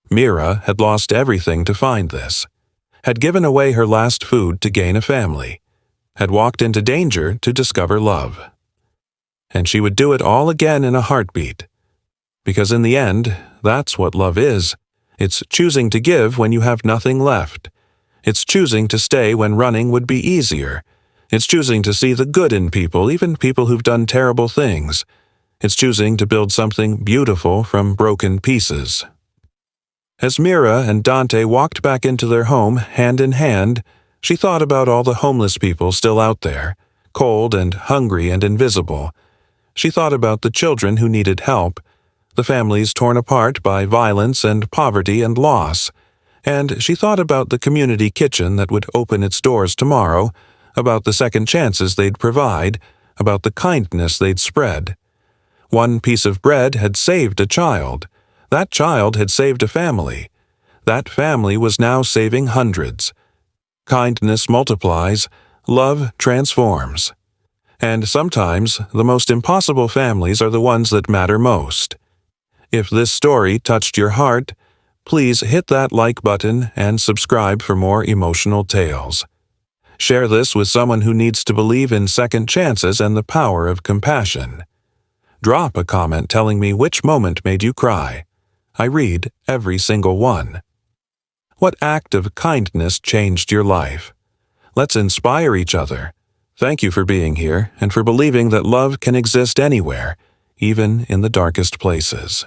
Mira had lost everything to find this, had given away her last food to gain a family, had walked into danger to discover love. And she would do it all again in a heartbeat. Because in the end, that's what love is. It's choosing to give when you have nothing left. It's choosing to stay when running would be easier. It's choosing to see the good in people, even people who've done terrible things. It's choosing to build something beautiful from broken pieces. As Mira and Dante walked back into their home, hand in hand, she thought about all the homeless people still out there, cold and hungry and invisible. She thought about the children who needed help, the families torn apart by violence and poverty and loss, And she thought about the community kitchen that would open its doors tomorrow, about the second chances they'd provide, about the kindness they'd spread. One piece of bread had saved a child. That child had saved a family. That family was now saving hundreds. Kindness multiplies, love transforms. And sometimes the most impossible families are the ones that matter most. If this story touched your heart, please hit that like button and subscribe for more emotional tales. Share this with someone who needs to believe in second chances and the power of compassion. Drop a comment telling me which moment made you cry. I read every single one. What act of kindness changed your life? Let's inspire each other. Thank you for being here and for believing that love can exist anywhere, even in the darkest places.